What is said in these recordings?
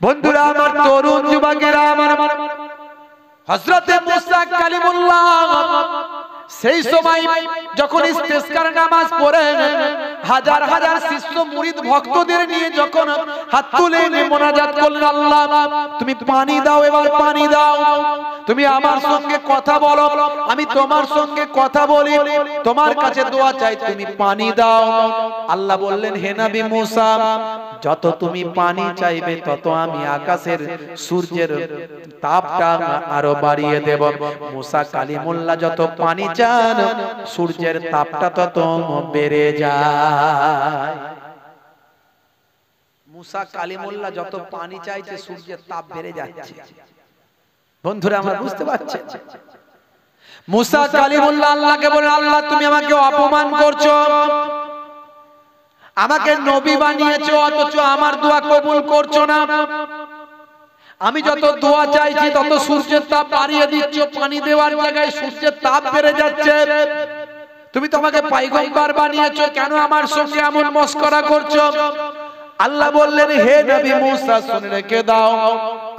বন্ধুরা আমার, তরুণ যুবকেরা আমার, হযরতে মুসা কালিমুল্লাহ সেই সময় যখন ইস্তেসকার নামাজ পড়েন, হাজার হাজার শিষ্য মুরিদ ভক্তদের নিয়ে যখন হাত তুলে মোনাজাত করলেন, আল্লাহ তুমি পানি দাও, এবার পানি দাও, তুমি আমার সঙ্গে কথা বলো, আমি তোমার সঙ্গে কথা বলি, তোমার কাছে দোয়া চাই, তুমি পানি দাও। আল্লাহ বললেন, হে নবী মুসা, যত তুমি পানি চাইবে তত আমি আকাশের সূর্যের তাপটা আরো বাড়িয়ে দেব। মুসা কালিমুল্লাহ যত পানি চান, সূর্যের তাপটা তত বেড়ে যায়। মুসা কালিমুল্লাহ যত পানি চাইছে, সূর্যের তাপ বেড়ে যাচ্ছে। বন্ধুরা আমরা বুঝতে পারছেন, মুসা কালিমুল্লাহ আল্লাহকে বলেন, আল্লাহ তুমি আমাকে অপমান করছো, আমাকে নবী বানিয়েছো, অথচ আমার দোয়া কবুল করছো না। আমি যত দোয়া চাইছি তত সূর্যের তাপ বাড়িয়ে দিচ্ছ, পানি দেওয়ার জায়গায় সূর্যের তাপ বেড়ে যাচ্ছে। তুমি তো আমাকে পয়গম্বর বানিয়েছো, কেন আমার সঙ্গে এমন মস্করা করছো? আল্লাহ বললেন, হে নবী মুসা শুনে রেখে দাও,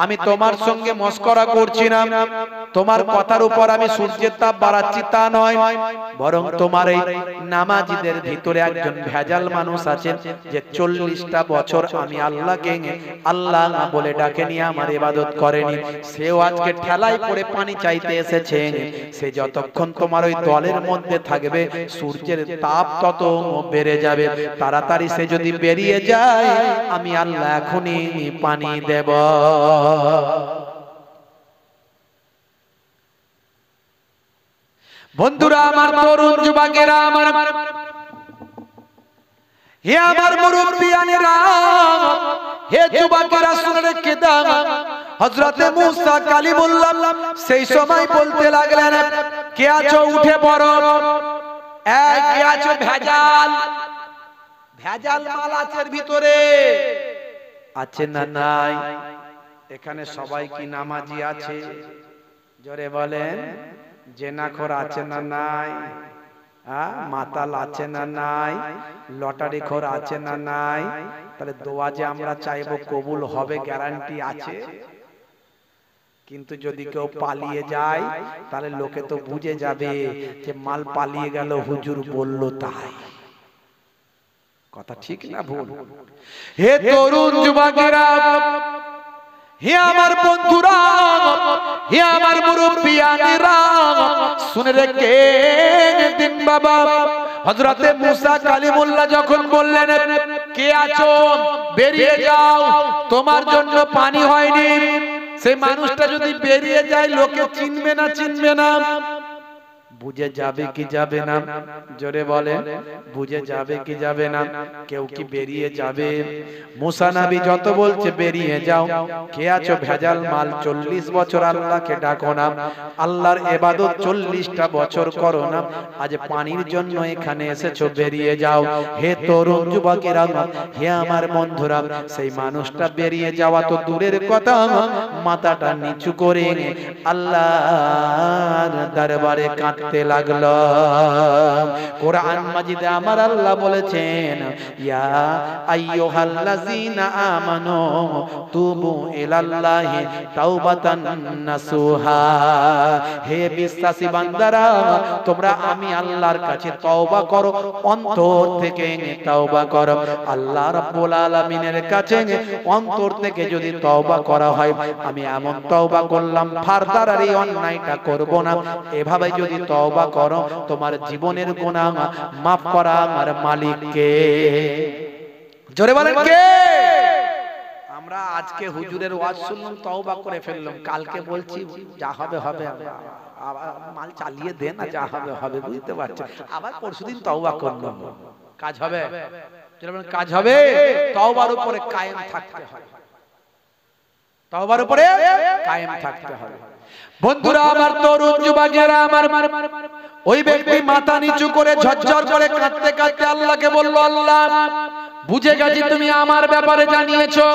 আমি তোমার সঙ্গে মস্করা করছি না, তোমার কথার উপর আমি সূর্যের তাপ বাড়াচ্ছি তা নয়, বরং তোমার এই নামাজীদের ভিতরে একজন ভেজাল মানুষ আছেন যে 40টা বছর আমি আল্লাহকে আল্লাহ বলে ডাকেনি, আমার ইবাদত করেনি, সেও আজকে ঠেলায় পড়ে পানি চাইতে এসেছে। সে যতক্ষণ তোমার ওই দলের মধ্যে থাকবে, সূর্যের তাপ তত বেড়ে যাবে। তাড়াতাড়ি সে যদি বেরিয়ে যায়, আমি আল্লাহ এখনই পানি দেব। বন্ধুরা আমার, তরুণ যুবকেরা আমার, হে আমার মুরব্বিয়ানেরা, হে যুবকেরা শুনে রেখে দাও, হযরতে মুসা কালিমুল্লাহ সেই সময় বলতে লাগলেন, কে আছো উঠে পড়ো, কে আছো ভেজাল, ভেজাল মাল আছে ভিতরে, আছে না নাই? এখানে সবাই কি নামাজি আছে? জোরে বলেন। জেনাখোর আছে না নাই? মাতাল আছে না নাই? লটারি খোর আছে না নাই? তাহলে দোয়া যে আমরা চাইবো কবুল হবে, গ্যারান্টি আছে? কিন্তু যদি কেউ পালিয়ে যায়, তাহলে লোকে তো বুঝে যাবে যে মাল পালিয়ে গেল, হুজুর বলল তাই। কথা ঠিক না ভুল? হে তরুণ যুবকেরা, হে আমার বন্ধুরা, হে আমার মুরব্বিয়ানেরা, শুনে রেখে দিন বাবা, হযরতে মুসা কালিমুল্লাহ যখন বললেন, কে আছো বেরিয়ে যাও, তোমার জন্য পানি হয়নি, সেই মানুষটা যদি বেরিয়ে যায়, লোকে চিনবে না, চিনবে না? বুঝে যাবে কি যাবে না? জোরে বলে, বুঝে যাবে কি যাবে না? কেউ কি বেরিয়ে যাবে? মুসা নবী যত বলছে বেরিয়ে যাও, কে আছো ভেজাল মাল, 40 বছর আল্লাহকে ডাকো না, আল্লাহর ইবাদত 40টা বছর করো না, আজ পানির জন্য এখানে এসেছো, বেরিয়ে যাও। হে তরুণ যুবকেরা, হে আমার বন্ধুরা, সেই মানুষটা বেরিয়ে যাওয়া তো দূরের কথা, মাথাটা নিচু করে আল্লাহর দরবারে কাঁদতে লাগলো। কোরআন মাজিদে আমার আল্লাহ বলেছেন, ইয়া আইয়ুহাল্লাযীনা আমানু তুবু ইলাল্লাহি তাওবাতান নাসুহা, হে বিশ্বাসী বান্দারা, তোমরা আমি আল্লাহর কাছে তওবা করো, অন্তর থেকে তওবা করো। আল্লাহ রাব্বুল আলামিনের কাছে অন্তর থেকে যদি তওবা করা হয়, আমি এমন তওবা করলাম, ফারদার আর এই অন্যায়টা করব না, এভাবে যদি তওবা করো, তোমার জীবনের গুনাহ মাফ করা আমার মালিক কে? জোরে বলেন কে? আমরা আজকে হুজুরের ওয়াজ শুনলাম, তওবা করে ফেললাম, কালকে বলছি যা হবে হবে, আবার মাল চালিয়ে দেন না, যা হবে হবে, বুঝতে পারছেন? আবার পরশুদিন তওবা করলাম, কাজ হবে? জোরে বলেন কাজ হবে? তওবার উপরে কায়েম থাকতে হবে, তওবার উপরে কায়েম থাকতে হবে। বন্ধুরা আমার, তরুণ যুবকেরা আমার, ওই ব্যক্তি মাথা নিচু করে ঝরঝর করে কাঁদতে কাঁদতে আল্লাহকে বলল, আল্লাহ বুঝে গেছি তুমি আমার ব্যাপারে জানিয়েছো,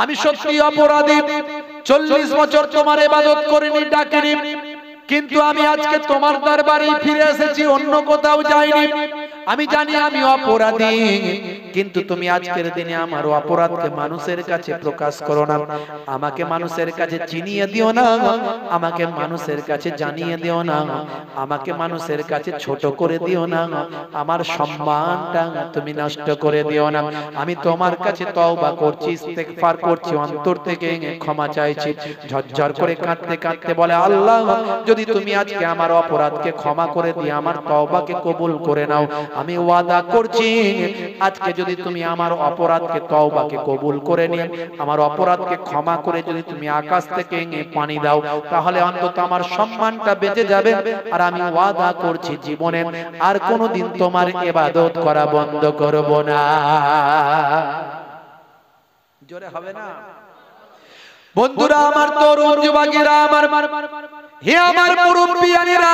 আমি সত্যি অপরাধী, 40 বছর তোমার ইবাদত করিনি, ডাকিনি, কিন্তু আমি আজকে তোমার দরবারে ফিরে এসেছি, অন্য কোথাও যাইনি। আমি জানি আমি অপরাধী, কিন্তু তুমি আজকের দিনে আমার অপরাধকে মানুষের কাছে প্রকাশ করো না, আমাকে মানুষের কাছে চিনিয়ে দিও না, আমাকে মানুষের কাছে জানিয়ে দিও না, আমাকে মানুষের কাছে ছোট করে দিও না, আমার সম্মানটা তুমি নষ্ট করে দিও না। আমি তোমার কাছে তওবা করছি, ইস্তেগফার করছি, অন্তর থেকে ক্ষমা চাইছি। ঝরঝর করে কাঁদতে কাঁদতে বলে, আল্লাহ যদি তুমি আজকে আমার অপরাধকে ক্ষমা করে দিয়ে আমার তওবাকে কবুল করে নাও, আমি ওয়াদা করছি আজকে যদি তুমি আমার অপরাধকে তওবাকে কবুল করে নিয়ে আমার অপরাধকে ক্ষমা করে যদি তুমি আকাশ থেকে পানি দাও, তাহলে অন্তত আমার সম্মানটা বেঁচে যাবে। আর আমি ওয়াদা করছি জীবনে আর কোনোদিন তোমার ইবাদত করা বন্ধ করব না। জোরে হবে না? বন্ধুরা আমার, তরুণ যুবকেরা আমার, হে আমার মুরব্বিয়ানেরা,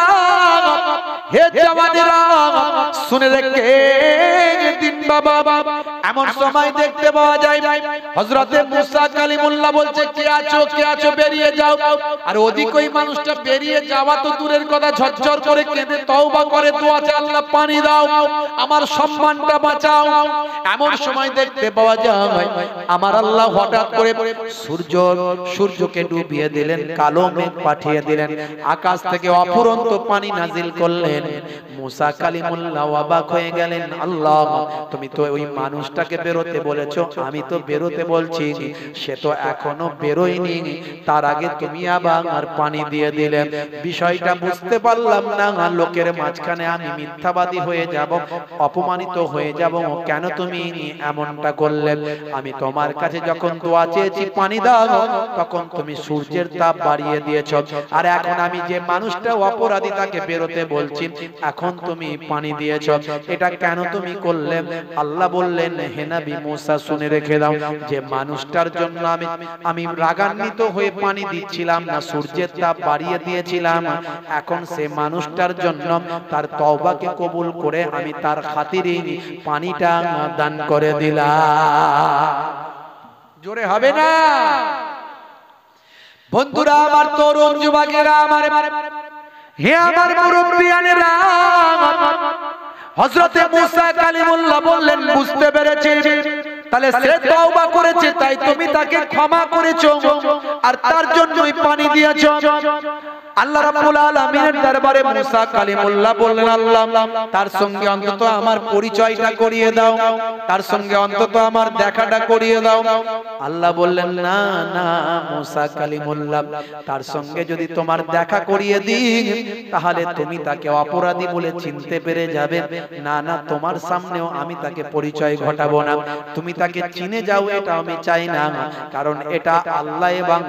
হে জওয়ানেরা, শুনে রেখে দিন বাবা, এমন সময় দেখতে পাওয়া যায় হযরতে মুসা কালিমুল্লাহ বলছে, কে আছো, কে আছো, বেরিয়ে যাও। আর ওদিক ওই মানুষটা বেরিয়ে যাওয়া তো দূরের কথা, ঝরঝর করে কেঁদে তওবা করে, দোয়া চায়, আল্লাহ পানি দাও, আমার সম্মানটা বাঁচাও। এমন সময় দেখতে পাওয়া যায় আমার আল্লাহ হঠাৎ করে সূর্যকে ডুবিয়ে দিলেন, কালো মেঘ পাঠিয়ে দিলেন, আকাশ থেকে অফুরন্ত পানি নাজিল করলেন। মুসা কালিমুল্লাহ অবাক হয়ে গেলেন, আল্লাহ তুমি তো ওই মানুষটাকে বেরোতে বলেছো, আমি তো বেরোতে বলছি, সে তো এখনো বেরোয়নি, তার আগে তুমি আবার পানি দিয়ে দিলে। বিষয়টা বুঝতে পারলাম না, লোকের মাঝখানে আমি মিথ্যাবাদী হয়ে যাব, অপমানিত হয়ে যাব, কেন তুমি এমনটা করলে? আমি তোমার কাছে যখন দোয়া চেয়েছি পানি দাও, তখন তুমি সূর্যের তাপ বাড়িয়ে দিয়েছো, আর এখন আমি যে মানুষটা অপরাধী তাকে বেরোতে বলছি, এখন তুমি পানি দিয়েছো, এটা কেন তুমি করলে? আল্লাহ বললেন, হে নবী মুসা শুনে রেখে দাও, যে মানুষটার জন্য আমি রাগান্বিত হয়ে পানি দিচ্ছিলাম না, সূর্যের তাপ বাড়িয়ে দিয়েছিলাম, এখন সে মানুষটার জন্য তার তওবাকে কবুল করে আমি তার খাতিরে পানিটা দান করে দিলাম। জোরে হবে না? বন্ধুরা আমার, তরুণ যুবকেরা আমার, হে আমার মুরব্বিয়ানেরা, হযরতে মুসা কালিমুল্লাহ বললেন, বুঝতে পেরেছি, তাহলে সে তওবা করেছে, তাই তুমি তাকে ক্ষমা করেছো আর তার জন্যই পানি দিয়েছো। আল্লাহ রাব্বুল আলামিনের দরবারে মুসা কালিমুল্লাহ বললেন, আল্লাহ তার সঙ্গে অন্তত আমার পরিচয়টা করিয়ে দাও, তার সঙ্গে অন্তত আমার দেখাটা করিয়ে দাও। আল্লাহ বললেন, না না মুসা কালিমুল্লাহ, তার সঙ্গে যদি তোমার দেখা করিয়ে দিই তাহলে তুমি তাকে অপরাধী বলে চিনতে পেরে যাবে, না না তোমার সামনেও আমি তাকে পরিচয় ঘটাবো না, তুমি তাকে চিনে যাও, এটা আমি চাই না, কারণ এটা আল্লাহ এবং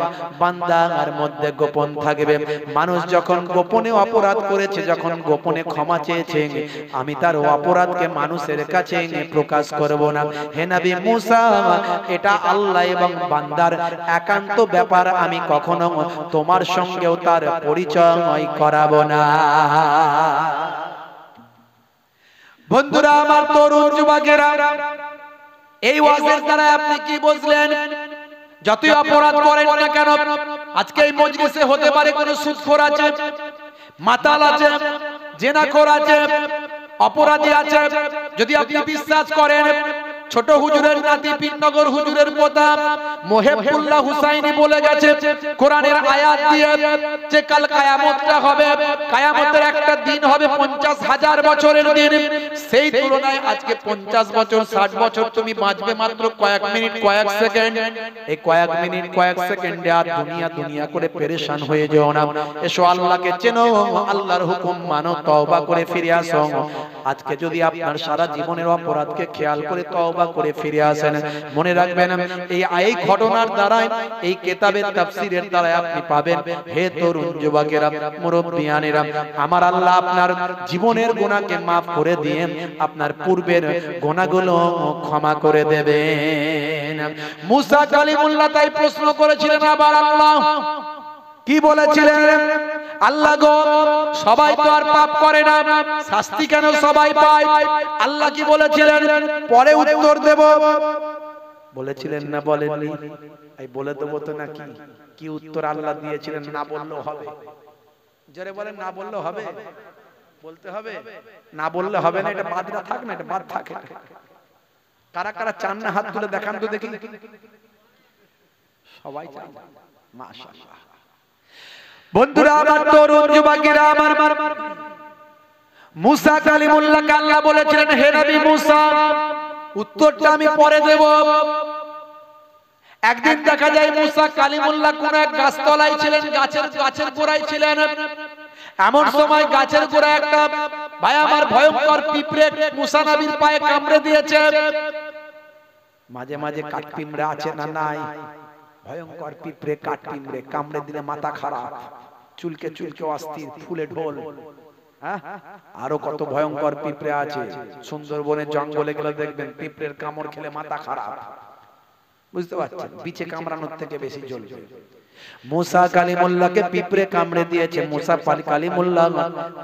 বান্দার মধ্যে গোপন থাকবে। মানুষ যখন গোপনে অপরাধ করেছে, যখন গোপনে ক্ষমা চেয়েছে, আমি তার অপরাধকে মানুষের কাছে প্রকাশ করব না। হে নবী মুসা, এটা আল্লাহ এবং বান্দার একান্ত ব্যাপার, আমি কখনো তোমার সঙ্গেও তার পরিচয় করাবো না। বন্ধুরা আমার, তরুণ যুবকেরা, এই ওয়াজের দ্বারা আপনি কি বুঝলেন? যতই অপরাধ করেন না কেন, আজকে এই মজলিসে হতে পারে কোন সুদখোর আছে, মাতাল আছে, জেনাখোর আছে, অপরাধী আছে, যদি আপনি বিশ্বাস করেন, ছোট হুজুরের নাতি পীরনগর হুজুরের পোতা মোহেবুল্লাহ হুসাইনি বলে গেছে কোরআনের আয়াত দিয়ে যে কাল কিয়ামতটা হবে, কিয়ামতের একটা দিন হবে 50,000 বছরের দিন, সেই তুলনায় আজকে 50 বছর 60 বছর তুমি বাঁচবে মাত্র কয়েক মিনিট কয়েক সেকেন্ড। এই কয়েক মিনিট কয়েক সেকেন্ডে আর দুনিয়া দুনিয়া করে পেরেশান হয়ে যেও না। এসো আল্লাহকে চেনো, আল্লাহর হুকুম মানো, তওবা করে ফিরে আসো। আজকে যদি আপনার সারা জীবনের অপরাধকে খেয়াল করে তওবা করে ফিরে আসেন, মনে রাখবেন এই ঘটনার দ্বারাই, এই কিতাবের তাফসীরের দ্বারাই আপনি পাবেন, হে তরুণ যুবকেরা, মুরব্বিয়ানেরা, আমার আল্লাহ আপনার জীবনের গুনাহকে maaf করে দিয়ে আপনার পূর্বের গুনাহগুলো ক্ষমা করে দেবেন। মুসা কালিমুল্লাহ তাই প্রশ্ন করেছিলেন, আবার আল্লাহ কি বলেছিলেন? আল্লাহ গো, সবাই তো আর পাপ করে না, শাস্তি কেন সবাই পায়? আল্লাহ কি বলেছিলেন? পরে উত্তর দেব বলেছিলেন না বলেননি? এই বলে দেবো তো নাকি? কি উত্তর আল্লাহ দিয়েছিলেন? না বললেও হবে? জোরে বলেন, না বললেও হবে? বলতে হবে? না বললে হবে না, এটা বাদরা থাক না, এটা বাদ থাকে। কারা কারা চান না হাত তুলে দেখান তো দেখি। সবাই চান, মাশাআল্লাহ। বন্ধুরা আমার, তরুণ যুবকেরা আমার, মুসা কালিমুল্লাহকে আল্লাহ বলেছিলেন, হে নবী মুসা, উত্তরটা আমি পরে দেব। একদিন দেখা যায় মুসা কালিমুল্লাহ কোন এক গাছতলায় ছিলেন, গাছের গোড়ায় ছিলেন। এমন সময় গাছের গোড়ায় একটা ভাই আমার ভয়ঙ্কর পিঁপড়ে মুসা নবীর পায়ে কামড়ে দিয়েছে। মাঝে মাঝে কাঠ পিঁপড়ে আছে না নাই? ভয়ঙ্কর পিঁপড়ে, কাঠ পিঁপড়ে কামড়ে দিলে মাথা খারাপ, চুলকে চুলকে অস্থির, ফুলে ঢোল। আরো কত ভয়ঙ্কর পিঁপড়ে আছে, সুন্দরবনের জঙ্গলে গেলে দেখবেন পিঁপড়ের কামড় খেলে মাথা খারাপ। বুঝতে পারছেন? বিছে কামড়ানোর থেকে বেশি জ্বলবে। মুসা কালিমুল্লাহকে পিঁপড়ে কামড়ে দিয়েছে। মুসা কালিমুল্লাহ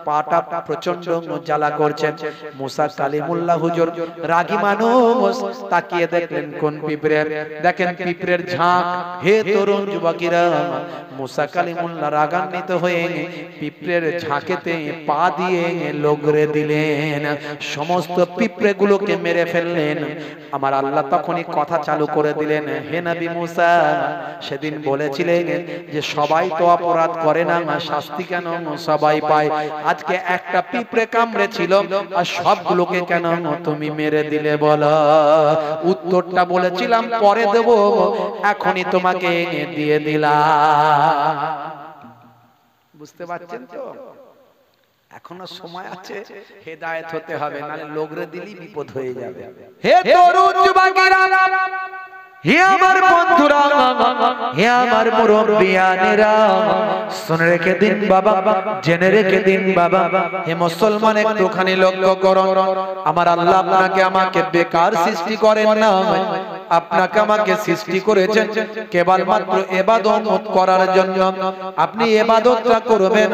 পাটা প্রচন্ড জ্বালা করছেন। মুসা কালিমুল্লাহ হুজুর রাগী মানুষ, তাকিয়ে দেখলেন কোন পিঁপড়ে? দেখেন পিঁপড়ের ঝাঁক। হে তরুণ যুবকেরা, মুসা কালিমুল্লাহ রাগান্বিত হয়ে পিঁপড়ের ঝাঁকেতে পা দিয়ে লগড়ে দিলেন, সমস্ত পিঁপড়ে গুলোকে মেরে ফেললেন। আমার আল্লাহ তখনই কথা চালু করে দিলেন, হে নবী মুসা, সেদিন বলেছিলেন যে সবাই তো অপরাধ করে না, শাস্তি কেন সবাই পায়? আজকে একটা পিঁপড়ে কামড়েছিল আর সবগুলোকে কেন তুমি মেরে দিলে বলো? উত্তরটা বলেছিলাম পরে দেব, এখনই তোমাকে দিয়ে দিলাম। বুঝতে পারছেন তো? এখনো সময় আছে, হেদায়েত হতে হবে, নালে লগড়ে দিলেই বিপদ হয়ে যাবে। হে তরুণ যুবকেরা, হে আমার বন্ধুরা, হে আমার মুরব্বিয়ানেরা, শুনে রেখে দিন বাবা, জেনে রেখে দিন বাবা। হে মুসলমান, একটুখানি লক্ষ্য করুন। আমার আল্লাহ আপনাকে আমাকে বেকার সৃষ্টি করেন না, আপনাকে আমাকে সৃষ্টি করেছেন কেবলমাত্র ইবাদত করার জন্য। আপনি ইবাদতটা করবেন,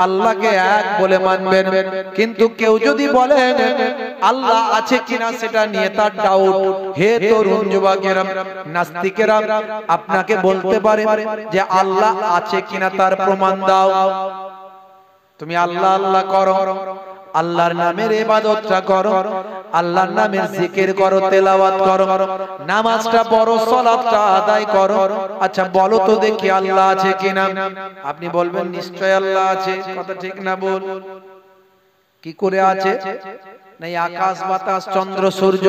আল্লাহকে এক বলে মানবেন। কিন্তু কেউ যদি বলেন আল্লাহ আছে কিনা সেটা নিয়ে তার ডাউট, হে তরুণ যুবকেরা, নাস্তিকেরা, আপনাকে বলতে পারে যে আল্লাহ আছে কিনা তার প্রমাণ দাও। তুমি আল্লাহ আল্লাহ করো, আল্লাহর নামের ইবাদতটা করো, আল্লাহর নামের জিকির করো, তেলাওয়াত করো, নামাজটা পড়ো, সালাতটা আদায় করো। আচ্ছা বলো তো দেখি আল্লাহ আছে কিনা? আপনি বলবেন নিশ্চয় আল্লাহ আছে। কথা ঠিক না? বল, কি করে আছে? নাই আকাশ বাতাস চন্দ্র সূর্য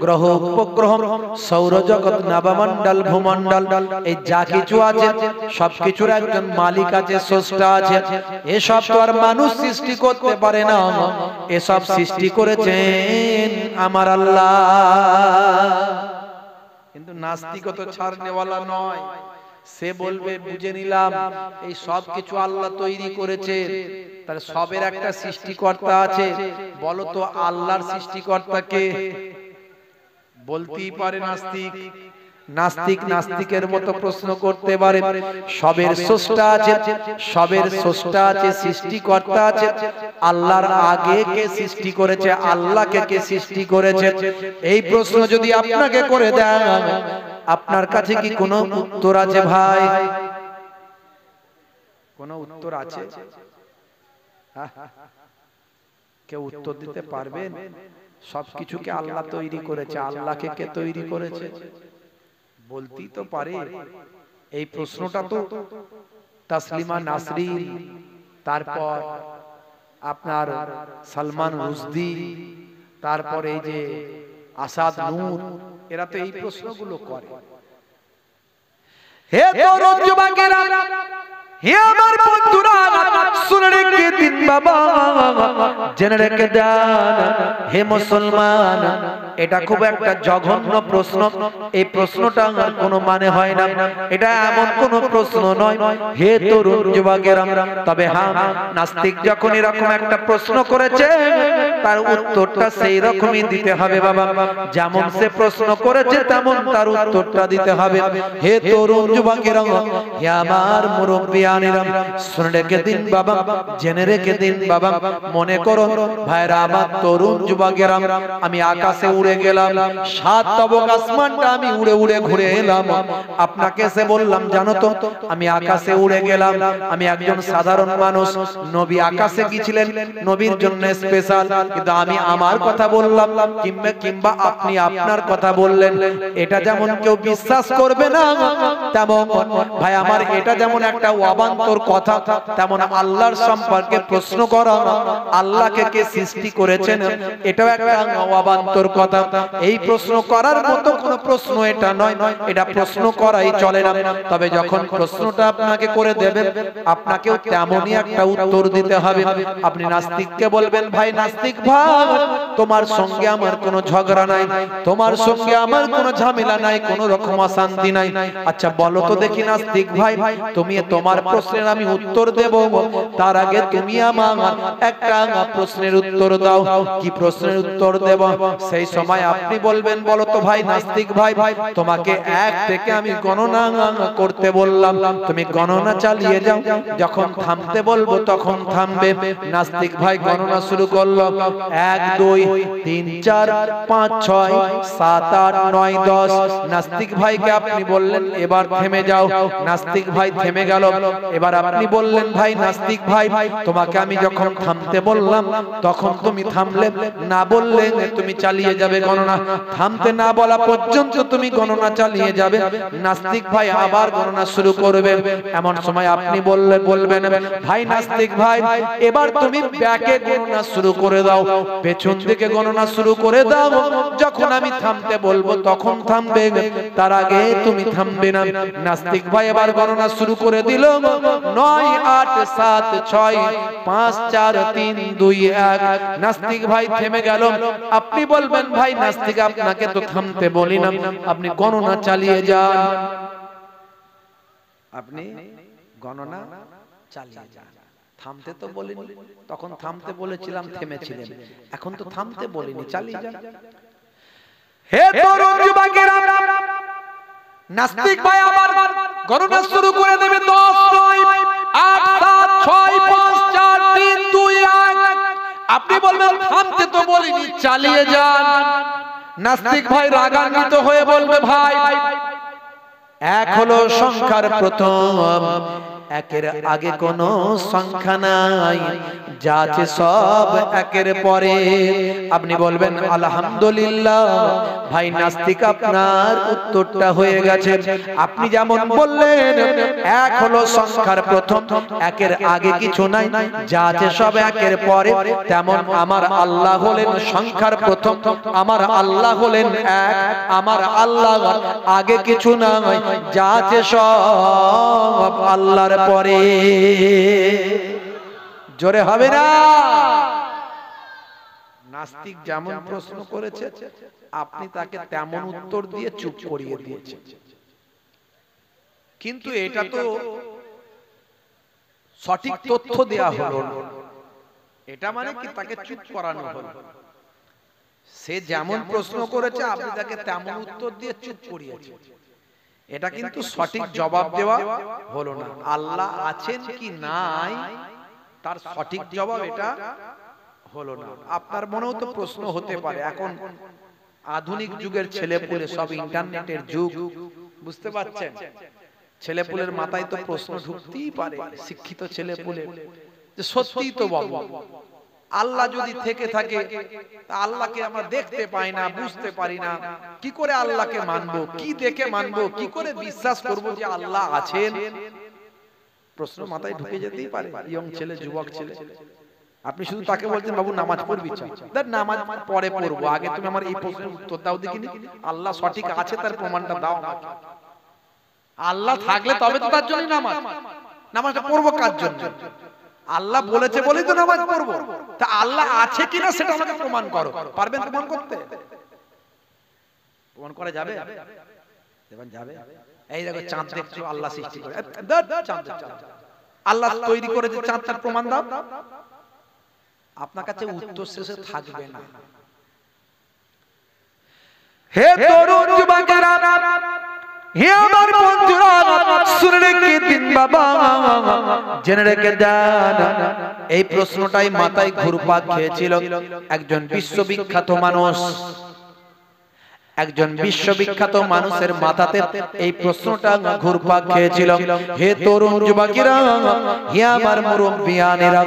গ্রহ উপগ্রহ সৌরজগৎ নবমণ্ডল ভূমণ্ডল, এই যা কিছু আছে সবকিছুর একজন মালিক আছে, স্রষ্টা আছে। এসব তো আর মানুষ সৃষ্টি করতে পারে না, এসব সৃষ্টি করেছেন আমার আল্লাহ। কিন্তু নাস্তিক তো ছাড় নেওয়ালা নয়, সে বলবে বুঝে নিলাম এই সব কিছু আল্লাহ তৈরি করেছে, তাহলে সবের একটা সৃষ্টিকর্তা আছে। বলো তো আল্লাহর সৃষ্টিকর্তা কে? বলতেই পারে নাস্তিক। নাস্তিক নাস্তিকের মতো প্রশ্ন করতে পারে। সবের স্রষ্টা আছে, সবের স্রষ্টা আছে, সৃষ্টিকর্তা আছে। আল্লাহর আগে কে সৃষ্টি করেছে? আল্লাহকে কে সৃষ্টি করেছে? এই প্রশ্ন যদি আপনাকে করে দেয়, আপনার কাছে কি কোনো উত্তর আছে ভাই? কোনো উত্তর আছে? কেউ উত্তর দিতে পারবেন? সবকিছুকে আল্লাহ তৈরি করেছে, আল্লাহকে কে তৈরি করেছে? বলতেই তো পারে। এই প্রশ্নটা তো তাসলিমা নাসরিন, তারপর আপনার সালমান রুশদি, তারপর এই যে আসাদ নূর, এরা তো এই প্রশ্নগুলো করে। হে তরুণ যুবকেরা, হে আমার বন্ধুরা, শুনে রেখে দিন বাবা, জেনে রেখে দেন হে মুসলমান, এটা খুব একটা জঘন্য প্রশ্ন। এই প্রশ্নটা কোনো মানে হয় না, এটা এমন কোন প্রশ্ন নয় হে তরুণ যুবকেরা। তবে হ্যাঁ, নাস্তিক যখন এরকম একটা প্রশ্ন করেছে, তার উত্তরটা সেই রকমই দিতে হবে বাবা। যেমন সে প্রশ্ন করেছে তেমন তার উত্তরটা দিতে হবে। হে তরুণ যুবকেরা, হে আমার মুরব্বিয়ানেরা, শুনে রেখে দিন বাবা, জেনে রেখে দিন বাবা। মনে করো ভাইরা আমার, তরুণ যুবকেরা, আমি আকাশে উড়ে গেলাম, 7 তবক আসমানটা আমি উড়ে উড়ে ঘুরে এলাম। আপনাকে এসে বললাম জানো তো আমি আকাশে উড়ে গেলাম, আমি একজন সাধারণ মানুষ, নবী আকাশে গিয়েছিলেন নবীর জন্য স্পেশাল, কিন্তু আমি আমার কথা বললাম কিংবা আপনি আপনার কথা বললেন। এটা যেমন কেউ বিশ্বাস করবে না, তেমন ভাই আমার এটা যেমন একটা অবান্তর কথা, তেমন আল্লাহর সম্পর্কে প্রশ্ন করা, আল্লাহকে কে সৃষ্টি করেছেন, এটাও একটা অবান্তর কথা। এই প্রশ্ন করার মতো কোনো প্রশ্ন এটা নয়, এটা প্রশ্ন করাই চলে না। তবে যখন প্রশ্নটা আপনাকে করে দেবেন, আপনাকেও তেমনই একটা উত্তর দিতে হবে। আপনি নাস্তিককে বলবেন ভাই নাস্তিক ভাই তোমার সঙ্গে আমার কোনো ঝগড়া নাই, তোমার সঙ্গে আমার কোনো ঝামেলা নাই, কোনো রকম অশান্তি নাই। আচ্ছা বলো তো দেখি নাস্তিক ভাই, তুমি তোমার প্রশ্নের আমি উত্তর দেব, তার আগে তুমি আমার একটা প্রশ্নের উত্তর দাও। কি প্রশ্নের উত্তর দেব? সেই সময় আপনি বলবেন বলো তো ভাই নাস্তিক ভাই তোমাকে 1 থেকে আমি গণনা করতে বললাম, তুমি গণনা চালিয়ে যাও, যখন থামতে বলবো তখন থামবে। নাস্তিক ভাই গণনা শুরু করলো, 1 2 3 4 5 6 7 8 9 10। নাস্তিক ভাইকে আপনি বললেন এবার থেমে যাও, নাস্তিক ভাই থেমে গেল। এবার আপনি বললেন ভাই নাস্তিক ভাই তোমাকে আমি যখন থামতে বললাম তখন তুমি থামলে, না বললে তুমি চালিয়ে যাবে গণনা, থামতে না বলা পর্যন্ত তুমি গণনা চালিয়ে যাবে। নাস্তিক ভাই আবার গণনা শুরু করবে। এমন সময় আপনি বলবেন ভাই নাস্তিক ভাই এবার তুমি ব্যাকে গণনা শুরু করে দাও, পেছন দিকে গণনা শুরু করে দাও, যখন আমি থামতে বলবো তখন থামবে, তার আগে তুমি থামবে না। নাস্তিক ভাই এবার গণনা শুরু করে দিল, 9 8 7 6 5 4 3 2 1। নাস্তিক ভাই থেমে গেল। আপনি বলবেন ভাই নাস্তিক আপনাকে তো থামতে বলি না, আপনি গণনা চালিয়ে যান, আপনি গণনা চালিয়ে যান। থামতে তো বলিনি, তখন থামতে বলেছিলাম থেমেছিলেন, এখন তো থামতে বলিনি, চালিয়ে যান। হে তরুণ যুবকেরা, নাস্তিক ভাই আবার গণনা শুরু করে দেবে, 10 9 8 7 6 5 4 3 2 1। আপনি বলবেন থামতে তো বলিনি, চালিয়ে যান। নাস্তিক ভাই রাগান্বিত হয়ে বলবে ভাই 1 হলো সংখ্যার প্রথম, 1-এর আগে কোনো সংখ্যা নাই, যা আছে সব 1-এর পরে। আপনি বলবেন আলহামদুলিল্লাহ। ভাই নাস্তিক আপনার উত্তরটা হয়ে গেছে। আপনি যেমন বললেন 1 হলো সংখ্যার প্রথম, 1-এর আগে কিছু নাই, যা আছে সব 1-এর পরে, তেমন আমার আল্লাহ হলেন সংখ্যার প্রথম, আমার আল্লাহ হলেন 1, আমার আল্লাহ আগে কিছু নাই, যা আছে সব আল্লাহর পরে। জোরে হবে না? নাস্তিক যেমন প্রশ্ন করেছে আপনি তাকে তেমন উত্তর দিয়ে চুপ করিয়ে দিয়েছেন। কিন্তু এটা তো সঠিক তথ্য দেয়া হলো না, এটা মানে কি তাকে চুপ করানো হলো। সে যেমন প্রশ্ন করেছে আপনি তাকে তেমন উত্তর দিয়ে চুপ করিয়েছেন, এটা কিন্তু সঠিক জবাব দেওয়া হলো না। আল্লাহ আছেন কি নাই তার সঠিক জবাব এটা হলো না। আপনার মনেও তো প্রশ্ন হতে পারে, এখন আধুনিক যুগের ছেলেপুলে, সব ইন্টারনেটের যুগ, বুঝতে পারছেন, ছেলেপুলের মাথায় তো প্রশ্ন ঢুকতেই পারে, শিক্ষিত ছেলেপুলে, যে সত্যিই তো বাবু আল্লাহ যদি থেকে থাকে, আল্লাহকে আমরা দেখতে পাই না, বুঝতে পারি না, কি করে আল্লাহকে মানবো, কি দেখে মানবো, কি করে বিশ্বাস করব যে আল্লাহ আছেন? প্রশ্ন মাথায় ঢুকে যেতেই পারে ইয়ং ছেলে, যুবক ছেলে। আপনি শুধু তাকে বলছেন বাবু নামাজ পড়বি, নামাজ পরে পড়বো, আগে তুমি আমার এই প্রশ্নের উত্তর দাও দেখিনি, আল্লাহ সঠিক আছে তার প্রমাণটা দাও আমাকে। আল্লাহ থাকলে তবে তো তার জন্য নামাজটা পড়বো কার জন্য? আল্লাহ বলেছে বলেই তো নামাজ পড়বো, তা আল্লাহ আছে কিনা সেটা আমাকে প্রমাণ করো। পারবেন প্রমাণ করতে? প্রমাণ করা যাবে? যাবে। এই দেখো চাঁদ দেখছো, আল্লাহ সৃষ্টি করে, আল্লাহ তৈরি করেছে চাঁদ, তার প্রমাণ দাও। আপনার কাছে উত্তর শেষে থাকবে না। হে তরুণ যুবকেরা, হে আমার বন্ধুরা, শুনে রেখে দিন বাবা, জেনে রেখে দেন, এই প্রশ্নটাই মাথায় ঘুরপাক খেয়েছিল একজন বিশ্ববিখ্যাত মানুষ, একজন বিশ্ববিখ্যাত মানুষের মাথাতে এই প্রশ্নটা ঘুরপাক খেয়েছিল, হে তরুণ যুবকেরা, হে আমার মুরব্বিয়ানেরা,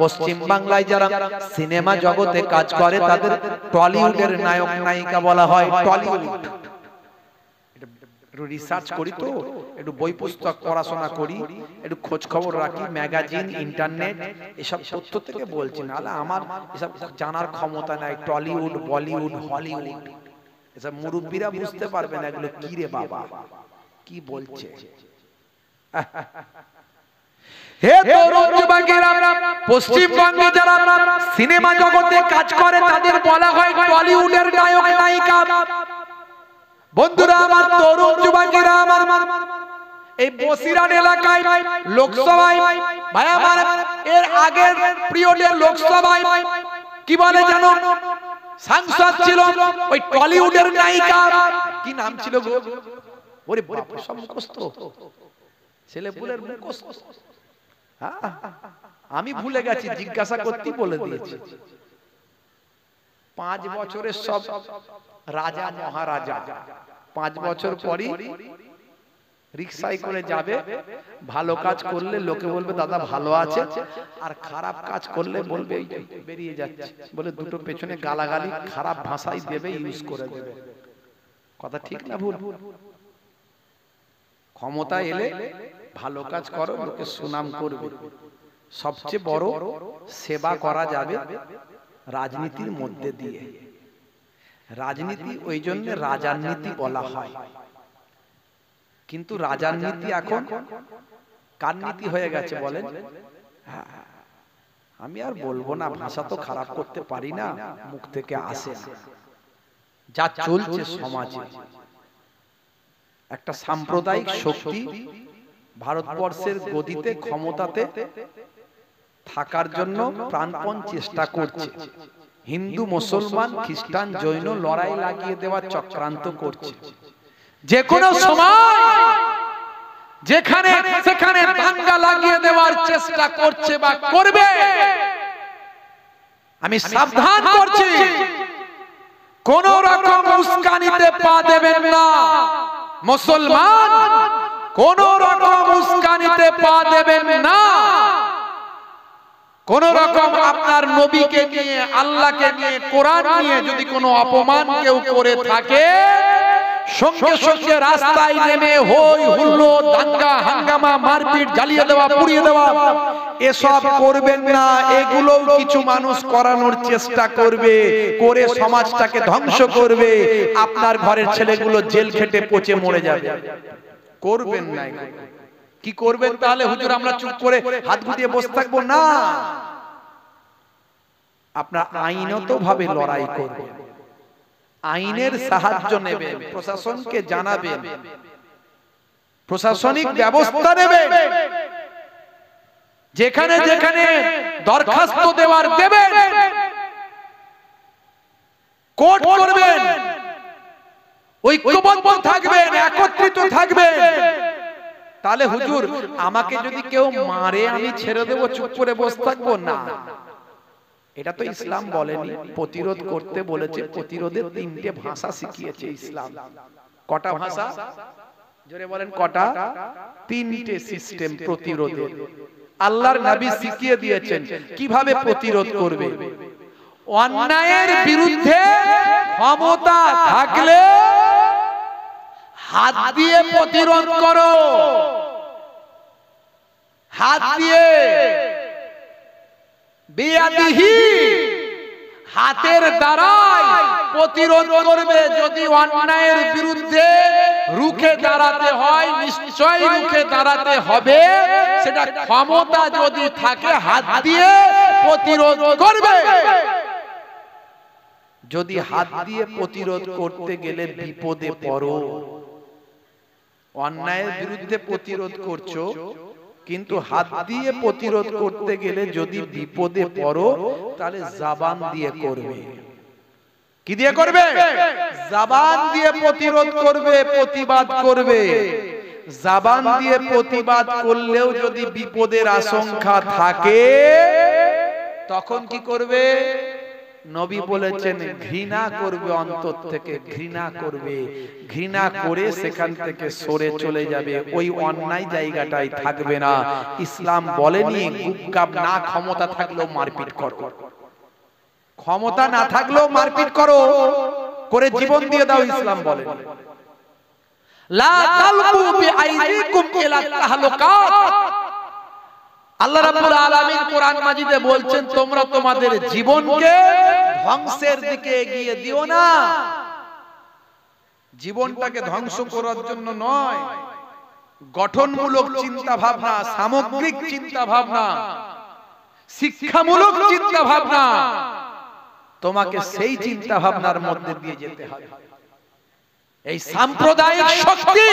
পশ্চিম বাংলায় যারা সিনেমা জগতে কাজ করে তাদের টলিউডের নায়ক নায়িকা বলা হয়। টলিউড একটু রিসার্চ করি তো, একটু বই পুস্তক পড়াশোনা করি, একটু খোঁজ খবর রাখি, ম্যাগাজিন, ইন্টারনেট, এসব তথ্য থেকে বলছি, নাহলে আমার এসব জানার ক্ষমতা নাই। টলিউড, বলিউড, হলিউড, এসব মুরব্বীরা বুঝতে পারবে না এগুলো কি রে বাবা, কি বলছে। হে তরুণ যুবকেরা, পশ্চিমবঙ্গে যারা সিনেমা জগতে কাজ করে তাদের বলা হয় টলিউডের নায়ক নায়িকা। বন্ধুরা আমার, তরুণ যুবকেরা আমার, এই বসিরহাট এলাকায় লোকসভায় ভাই আমার, এর আগের পিরিয়ডে লোকসভায় কি বলে জানো, সাংসদ ছিল ওই টলিউডের নায়িকা, কি নাম ছিল গো? ওরে বাপ, সব মুখস্থ, ছেলেপুলের মুখস্থ। আমি ভুলে গেছি, জিজ্ঞাসা করতে বলে দিয়েছি। 5 বছরের সব রাজা মহারাজা 5 বছর পরই রিকশায় করে যাবে, ভালো কাজ করলে লোকে বলবে দাদা ভালো আছে, আর খারাপ কাজ করলে বলবে বেরিয়ে যাচ্ছে, বলে দুটো পেছনে গালাগালি খারাপ ভাষাই দেবে, ইউজ করে দেবে। কথা ঠিক না ভুল? ক্ষমতা এলে ভালো কাজ করো, লোকে সুনাম করবে। সবচেয়ে বড় সেবা করা যাবে রাজনীতির মধ্যে দিয়ে। রাজনীতি ওই জন্য রাজার নীতি বলা হয়, কিন্তু রাজার নীতি এখন কার নীতি হয়ে গেছে বলেন? আমি আর বলবো না, ভাষা তো খারাপ করতে পারি না, মুখ থেকে আসে না। যা চলছে সমাজে, একটা সাম্প্রদায়িক শক্তি ভারতবর্ষের গদিতে ক্ষমতাতে থাকার জন্য প্রাণপণ চেষ্টা করছে। হিন্দু, মুসলমান, খ্রিস্টান, জৈন লড়াই লাগিয়ে দেওয়ার চক্রান্ত করছে। যে কোনো সময় যেখানে সেখানে দাঙ্গা লাগিয়ে দেওয়ার চেষ্টা করছে বা করবে। আমি সাবধান করছি, কোন রকম উস্কানিতে পা দেবেন না মুসলমান, কোন রকম উস্কানিতে পা দেবেন না। কোন রকম আপনার নবীকে নিয়ে, আল্লাহকে নিয়ে, কোরআন নিয়ে যদি কোনো অপমান কেউ করে থাকে, সঙ্গে সঙ্গে রাস্তায় নেমে হই হুল্লো, দাঙ্গা হাঙ্গামা, মারপিট, জ্বালিয়ে দেওয়া, পুড়িয়ে দেওয়া, এসব করবেন না। এগুলো কিছু মানুষ করানোর চেষ্টা করবে, করে সমাজটাকে ধ্বংস করবে। আপনার ঘরের ছেলেগুলো জেল খেটে পচে মরে যাবে। করবেন না। কি করবেন তাহলে? হুজুর আমরা চুপ করে হাত গুটিয়ে বসে থাকবো না। আপনার আইনত ভাবে লড়াই করবেন, আইনের সাহায্য নেবেন, প্রশাসনকে জানাবেন, প্রশাসনিক ব্যবস্থা নেবেন, যেখানে যেখানে দরখাস্ত দেওয়ার দেবেন, কোর্ট করবেন, ঐক্যবদ্ধ থাকবেন, একত্রিত থাকবেন। তাহলে হুজুর আমাকে যদি কেউ মারে আমি ছেড়ে দেবো, চুপ করে বসে থাকবো না। এটা তো ইসলাম বলেনি। প্রতিরোধ করতে বলেছে। প্রতিরোধের 3টে ভাষা শিখিয়েছে ইসলাম। কটা ভাষা? জোরে বলেন কটা? 3টে সিস্টেম প্রতিরোধের আল্লাহর নবী শিখিয়ে দিয়েছেন কিভাবে প্রতিরোধ করবে। অন্যায়ের বিরুদ্ধে ক্ষমতা থাকলে হাত দিয়ে প্রতিরোধ করো, হাত দিয়ে, বিয়াদিহি, হাতের দ্বারাই প্রতিরোধ করবে। যদি অন্যায়ের বিরুদ্ধে রুখে দাঁড়াতে হয়, নিশ্চয়ই রুখে দাঁড়াতে হবে। সেটা ক্ষমতা যদি থাকে হাত দিয়ে প্রতিরোধ করবে। যদি হাত দিয়ে প্রতিরোধ করতে গেলে বিপদে পড়ো, অন্যায়ের বিরুদ্ধে প্রতিরোধ করছো কিন্তু হাত দিয়ে প্রতিরোধ করতে গেলে যদি বিপদে পড়ো, তাহলে জবান দিয়ে করবে। কি দিয়ে করবে? জবান দিয়ে প্রতিরোধ করবে, প্রতিবাদ করবে। জবান দিয়ে প্রতিবাদ করলেও যদি বিপদের আশঙ্কা থাকে, তখন কি করবে? নবী বলেছেন ঘৃণা করবে, অন্তর থেকে ঘৃণা করবে, ঘৃণা করে সেখান থেকে সরে চলে যাবে, ওই অন্যায় জায়গাটাই থাকবে না। ইসলাম বলেনি গুপগাপ না ক্ষমতা থাকলেও মারপিট করো, ক্ষমতা না থাকলেও মারপিট করো, করে জীবন দিয়ে দাও, ইসলাম বলেনি। লা তালকু বিআইদিকুম ইলা তাহলুকাত। আল্লাহ রাব্বুল আলামিন কোরআন মাজিদে বলছেন তোমরা তোমাদের জীবনকে ধ্বংসের দিকে এগিয়ে দিও না। জীবনটাকে ধ্বংস করার জন্য নয়, গঠনমূলক চিন্তা ভাবনা, সামগ্রিক চিন্তা ভাবনা, শিক্ষামূলক চিন্তা ভাবনা, তোমাকে সেই চিন্তা ভাবনার মধ্যে দিয়ে যেতে হবে। এই সাম্প্রদায়িক শক্তি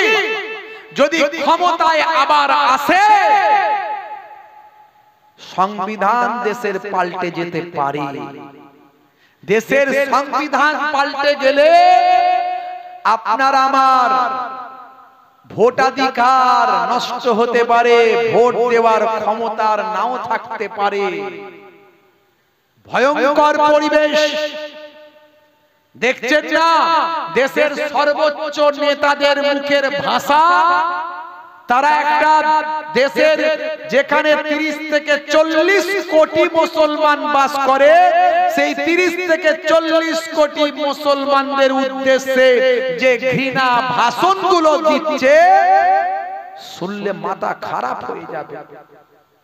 যদি ক্ষমতায় আবার আসে, সংবিধান দেশের পাল্টে যেতে পারে। দেশের সংবিধান পাল্টে গেলে আপনার আমার ভোটাধিকার নষ্ট হতে পারে, ভোট দেওয়ার ক্ষমতার নাও থাকতে পারে। ভয়ঙ্কর পরিবেশ দেখছেন না? দেশের সর্বোচ্চ নেতাদের মুখের ভাষা, তারা একটা দেশের যেখানে 30 থেকে 40 কোটি মুসলমান বাস করে, সেই 30 থেকে 40 কোটি মুসলমানদের উদ্দেশ্যে যে ঘৃণা ভাষণগুলো দিচ্ছে, শুনলে মাথা খারাপ হয়ে যাবে।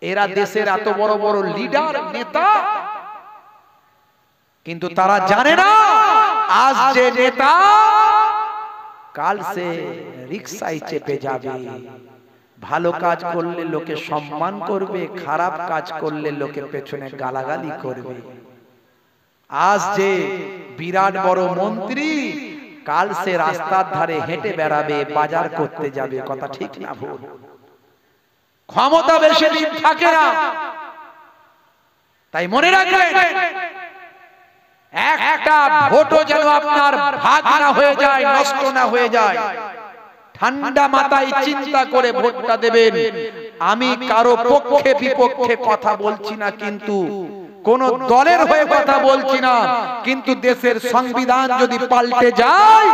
এরা দেশের এত বড় বড় লিডার, নেতা, কিন্তু তারা জানে না আজ যে নেতা কাল সে রিকশায় চেপে যাবে। ভালো কাজ করলে লোকে সম্মান করবে, খারাপ কাজ করলে লোকে পেছনে গালাগালি করবে। আজ যে বিরাট বড় মন্ত্রী, কাল সে রাস্তার ধারে হেঁটে বেড়াবে, বাজার করতে যাবে। কথা ঠিক না ভুল? ক্ষমতা বেশি দিন থাকে না, তাই মনে রাখবেন একটা ভোটও যেন আপনার ভাগ না হয়ে যায়, নষ্ট না হয়ে যায়। ঠান্ডা মাথায় চিন্তা করে ভোটটা দেবেন। আমি কারো পক্ষে বিপক্ষে কথা বলছি না, কিন্তু কোন দলের হয়ে কথা বলছি না, কিন্তু দেশের সংবিধান যদি পাল্টে যায়,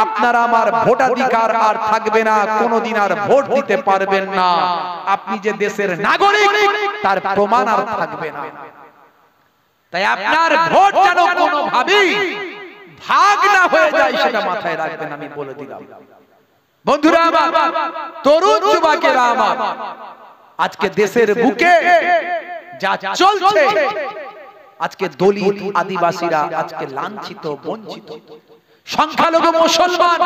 আপনার আমার ভোটাধিকার আর থাকবে না, কোনদিন আর ভোট দিতে পারবেন না। আপনি যে দেশের নাগরিক তার প্রমাণ আর থাকবে না। তাই আপনার ভোট যেন কোনোভাবেই ভাগ না হয়ে যায়, সেটা মাথায় রাখবেন, আমি বলে দিলাম। বন্ধুরা আমার, তরুণ যুবকেরা আমার, আজকে দেশের বুকে যা চলছে, আজকে দলিত আদিবাসীরা আজকে লাঞ্ছিত, বঞ্চিত। সংখ্যালঘু মুসলমান,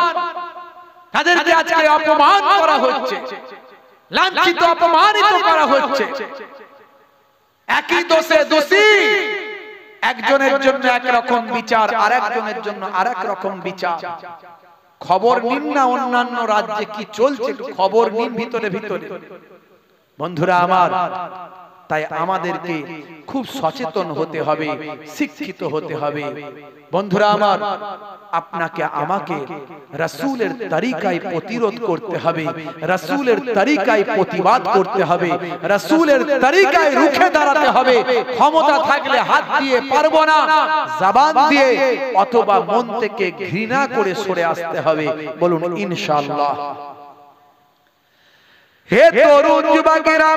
তাদেরকে আজকে অপমান করা হচ্ছে, লাঞ্ছিত, অপমানিত করা হচ্ছে। একই দোষে দোষী, একজনের জন্য একরকম বিচার, আরেকজনের জন্য আরেক রকম বিচার। খবর নিন না অন্যান্য রাজ্যে কি চলছে, একটু খবর নিন ভিতরে ভিতরে। বন্ধুরা আমার, তাই আমাদেরকে খুব সচেতন হতে হবে, শিক্ষিত হতে হবে। বন্ধুরা আমার, আপনাকে আমাকে রাসূলের তরিকায় প্রতিরোধ করতে হবে, রাসূলের তরিকায় প্রতিবাদ করতে হবে, রাসূলের তরিকায় রুখে দাঁড়াতে হবে। ক্ষমতা থাকলে হাত দিয়ে পারবো না, জবান দিয়ে অথবা মন থেকে ঘৃণা করে সরে আসতে হবে। বলুন ইনশাআল্লাহ। হে তরুণ যুবকেরা,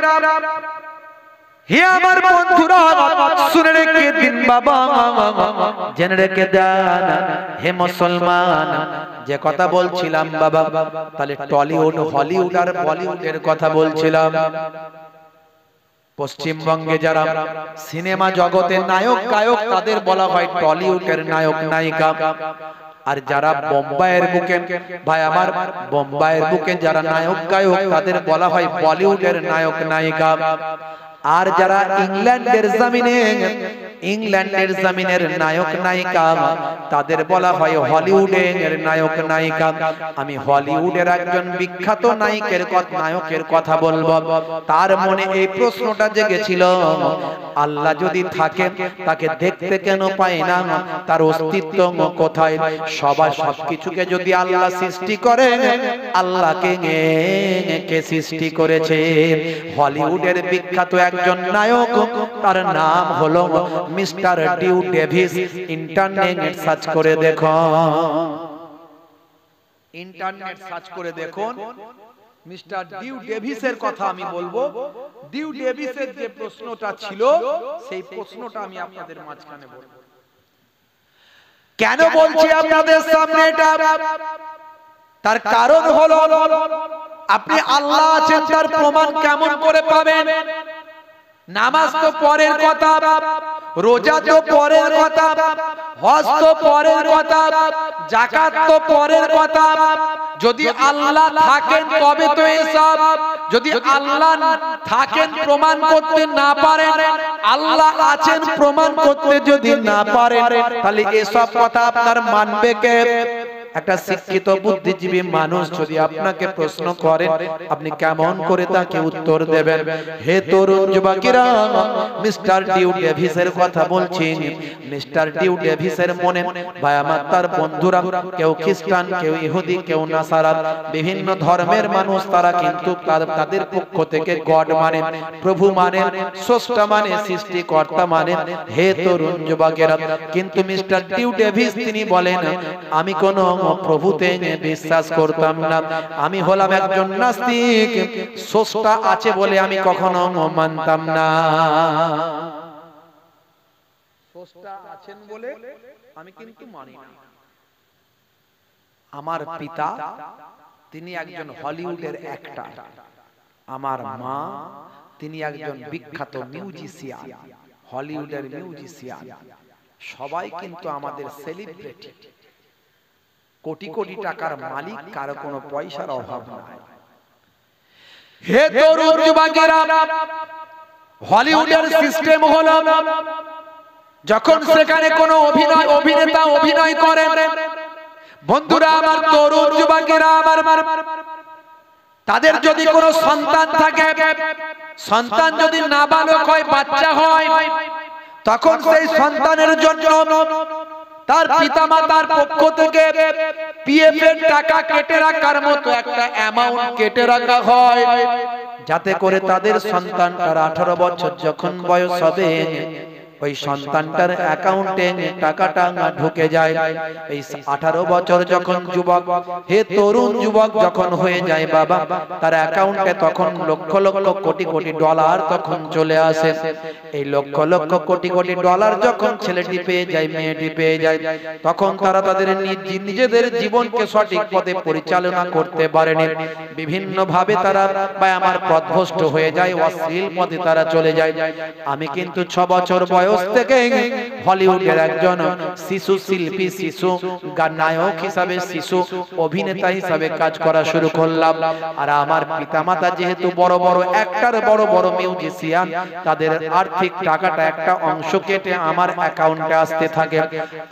হে আমার বন্ধুরা, শুনে রেখে দিন বাবা, জেনে রেখে দেন হে মুসলমান। যে কথা বলছিলাম বাবা, তাহলে টলিউড, হলিউড আর বলিউডের কথা বলছিলাম। পশ্চিমবঙ্গে যারা সিনেমা জগতের নায়ক গায়ক, তাদের বলা হয় টলিউডের নায়ক নায়িকা। আর যারা বোম্বাইয়ের বুকে, ভাই আমার, বোম্বাইয়ের বুকে যারা নায়ক গায়ক, তাদের বলা হয় বলিউডের নায়ক নায়িকা। আর যারা ইংল্যান্ডের জমিনের নায়ক নায়িকা, তাদের বলা হয় হলিউডের নায়ক নায়িকা। আমি হলিউডের একজন বিখ্যাত নায়কের কথা বলবো। তার মনে এই প্রশ্নটা জেগেছিল, আল্লাহ যদি থাকেন তাকে দেখতে কেন পাই না, তার অস্তিত্ব কোথায়? সবকিছুকে যদি আল্লাহ সৃষ্টি করেন, আল্লাহকে কে সৃষ্টি করেছে? হলিউডের বিখ্যাত একজন নায়ক, তার নাম হলো mister dew Davis, internet search করে দেখুন, ইন্টারনেট সার্চ করে দেখুন মিস্টার ডিউ ডেভিসের কথা আমি বলবো। ডিউ ডেভিসের যে প্রশ্নটা ছিল সেই প্রশ্নটা আমি আপনাদের মাঝখানে বলবো। কেন বলছি আপনাদের সামনে এটা? তার কারণ হলো আপনি আল্লাহ আছেন তার প্রমাণ কেমন করে পাবেন? নামাজ তো পরের কথা, রোজা তো পরের কথা, হজ তো পরের কথা, যাকাত তো পরের কথা। যদি আল্লাহ থাকেন তবে তো এসব, যদি আল্লাহ থাকেন প্রমাণ করতে না পারেন, আল্লাহ আছেন প্রমাণ করতে যদি না পারেন, তাহলে এসব কথা আপনার মানবে কে? একটা শিক্ষিত বুদ্ধিজীবী মানুষ যদি আপনাকে প্রশ্ন করেন, আপনি কেমন করে তাকে উত্তর দেবেন? হে তরুণ যুবকেরা, মিস্টার ডিউ ডেভিসের কথা বলছি। মিস্টার ডিউ ডেভিসের মনে ভাই আমার, তার বন্ধুরা কেউ খ্রিস্টান, কেউ ইহুদি, কেউ নাসারা, বিভিন্ন ধর্মের মানুষ, তারা কিন্তু তাদের পক্ষ থেকে গড মানে, প্রভু মানে, স্রষ্টা মানে, সৃষ্টিকর্তা মানে। হে তরুণ যুবকেরা, কিন্তু মিস্টার ডিউ ডেভিস তিনি বলেন, আমি কোন প্রভুতে বিশ্বাস করতাম না, আমি হলাম একজন নাস্তিক, স্রষ্টা আছে বলে আমি কখনো মানতাম না। স্রষ্টা আছেন বলে আমি কিন্তু মানি না। আমার পিতা তিনি একজন হলিউডের অ্যাক্টর, আমার মা তিনি একজন বিখ্যাত মিউজিশিয়ান, হলিউডের মিউজিশিয়ান। সবাই কিন্তু আমাদের সেলিব্রিটি, কোটি কোটি টাকার মালিক, কারো কোনো পয়সার অভাব নাই। হে তরুণ যুবকেরা, হলিউডের সিস্টেম হলো যখন সেখানে কোনো অভিনেতা অভিনয় করে, বন্ধুরা আমার, তরুণ যুবকেরা আমার, তাদের যদি কোনো সন্তান থাকে, সন্তান যদি নাবালক হয়, বাচ্চা হয়, তখন সেই সন্তানের জন্য তার পিতামাতার পক্ষ থেকে পিএফ এর টাকা কেটে রাখার মতো একটা অ্যামাউন্ট কেটে রাখা হয়, যাতে করে তাদের সন্তানটার 18 বছর যখন বয়স হবে, ওই সন্তানটার অ্যাকাউন্টে টাকাটা ঢুকে যায়। এই 18 বছর যখন যুবক, হে তরুণ যুবক যখন হয়ে যায় বাবা, তার অ্যাকাউন্টে তখন লক্ষ লক্ষ কোটি কোটি ডলার তখন চলে আসে। এই লক্ষ লক্ষ কোটি কোটি ডলার যখন ছেলেটি পেয়ে যায়, মেয়েটি পেয়ে যায়, তখন তারা তাদের নিজেদের জীবনকে সঠিক পথে পরিচালনা করতে পারেনি। বিভিন্ন ভাবে তারা বা আমার পথভ্রষ্ট হয়ে যায়, অশ্লীল পথে তারা চলে যায়। আমি কিন্তু 6 বছর বয়স থেকে হলিউডের একজন শিশু শিল্পী, শিশু নায়ক হিসাবে, শিশু অভিনেতা হিসাবে কাজ করা শুরু করলাম। আর আমার পিতামাতা যেহেতু বড় বড় অ্যাক্টর, বড় বড় মিউজিশিয়ান, তাদের আর্থিক টাকাটা একটা অংশ কেটে আমার অ্যাকাউন্টে আসতে থাকে।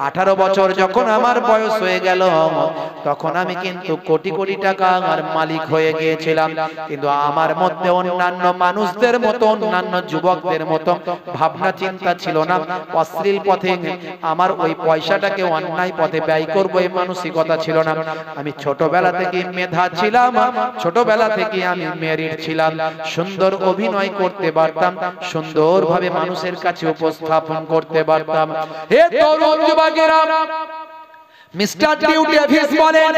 18 বছর যখন আমার বয়স হয়ে গেল, তখন আমি কিন্তু কোটি কোটি টাকার মালিক হয়ে গিয়েছিলাম। কিন্তু আমার মধ্যে অন্যান্য মানুষদের মতো, অন্যান্য যুবকদের মতো ভাবনা চিন্তা ছিল না। অশ্লীল পথে আমার ওই পয়সাটাকে অন্যায় পথে ব্যয় করবো এই মানসিকতা ছিল না। আমি ছোটবেলা থেকে মেধা ছিলাম, ছোটবেলা থেকে আমি মেরিট ছিলাম, সুন্দর অভিনয় করতে পারতাম, সুন্দরভাবে মানুষের কাছে উপস্থাপন করতে পারতাম। হে তরুণ যুবকেরা, মিস্টার ডিউ ডেভিস বলেন,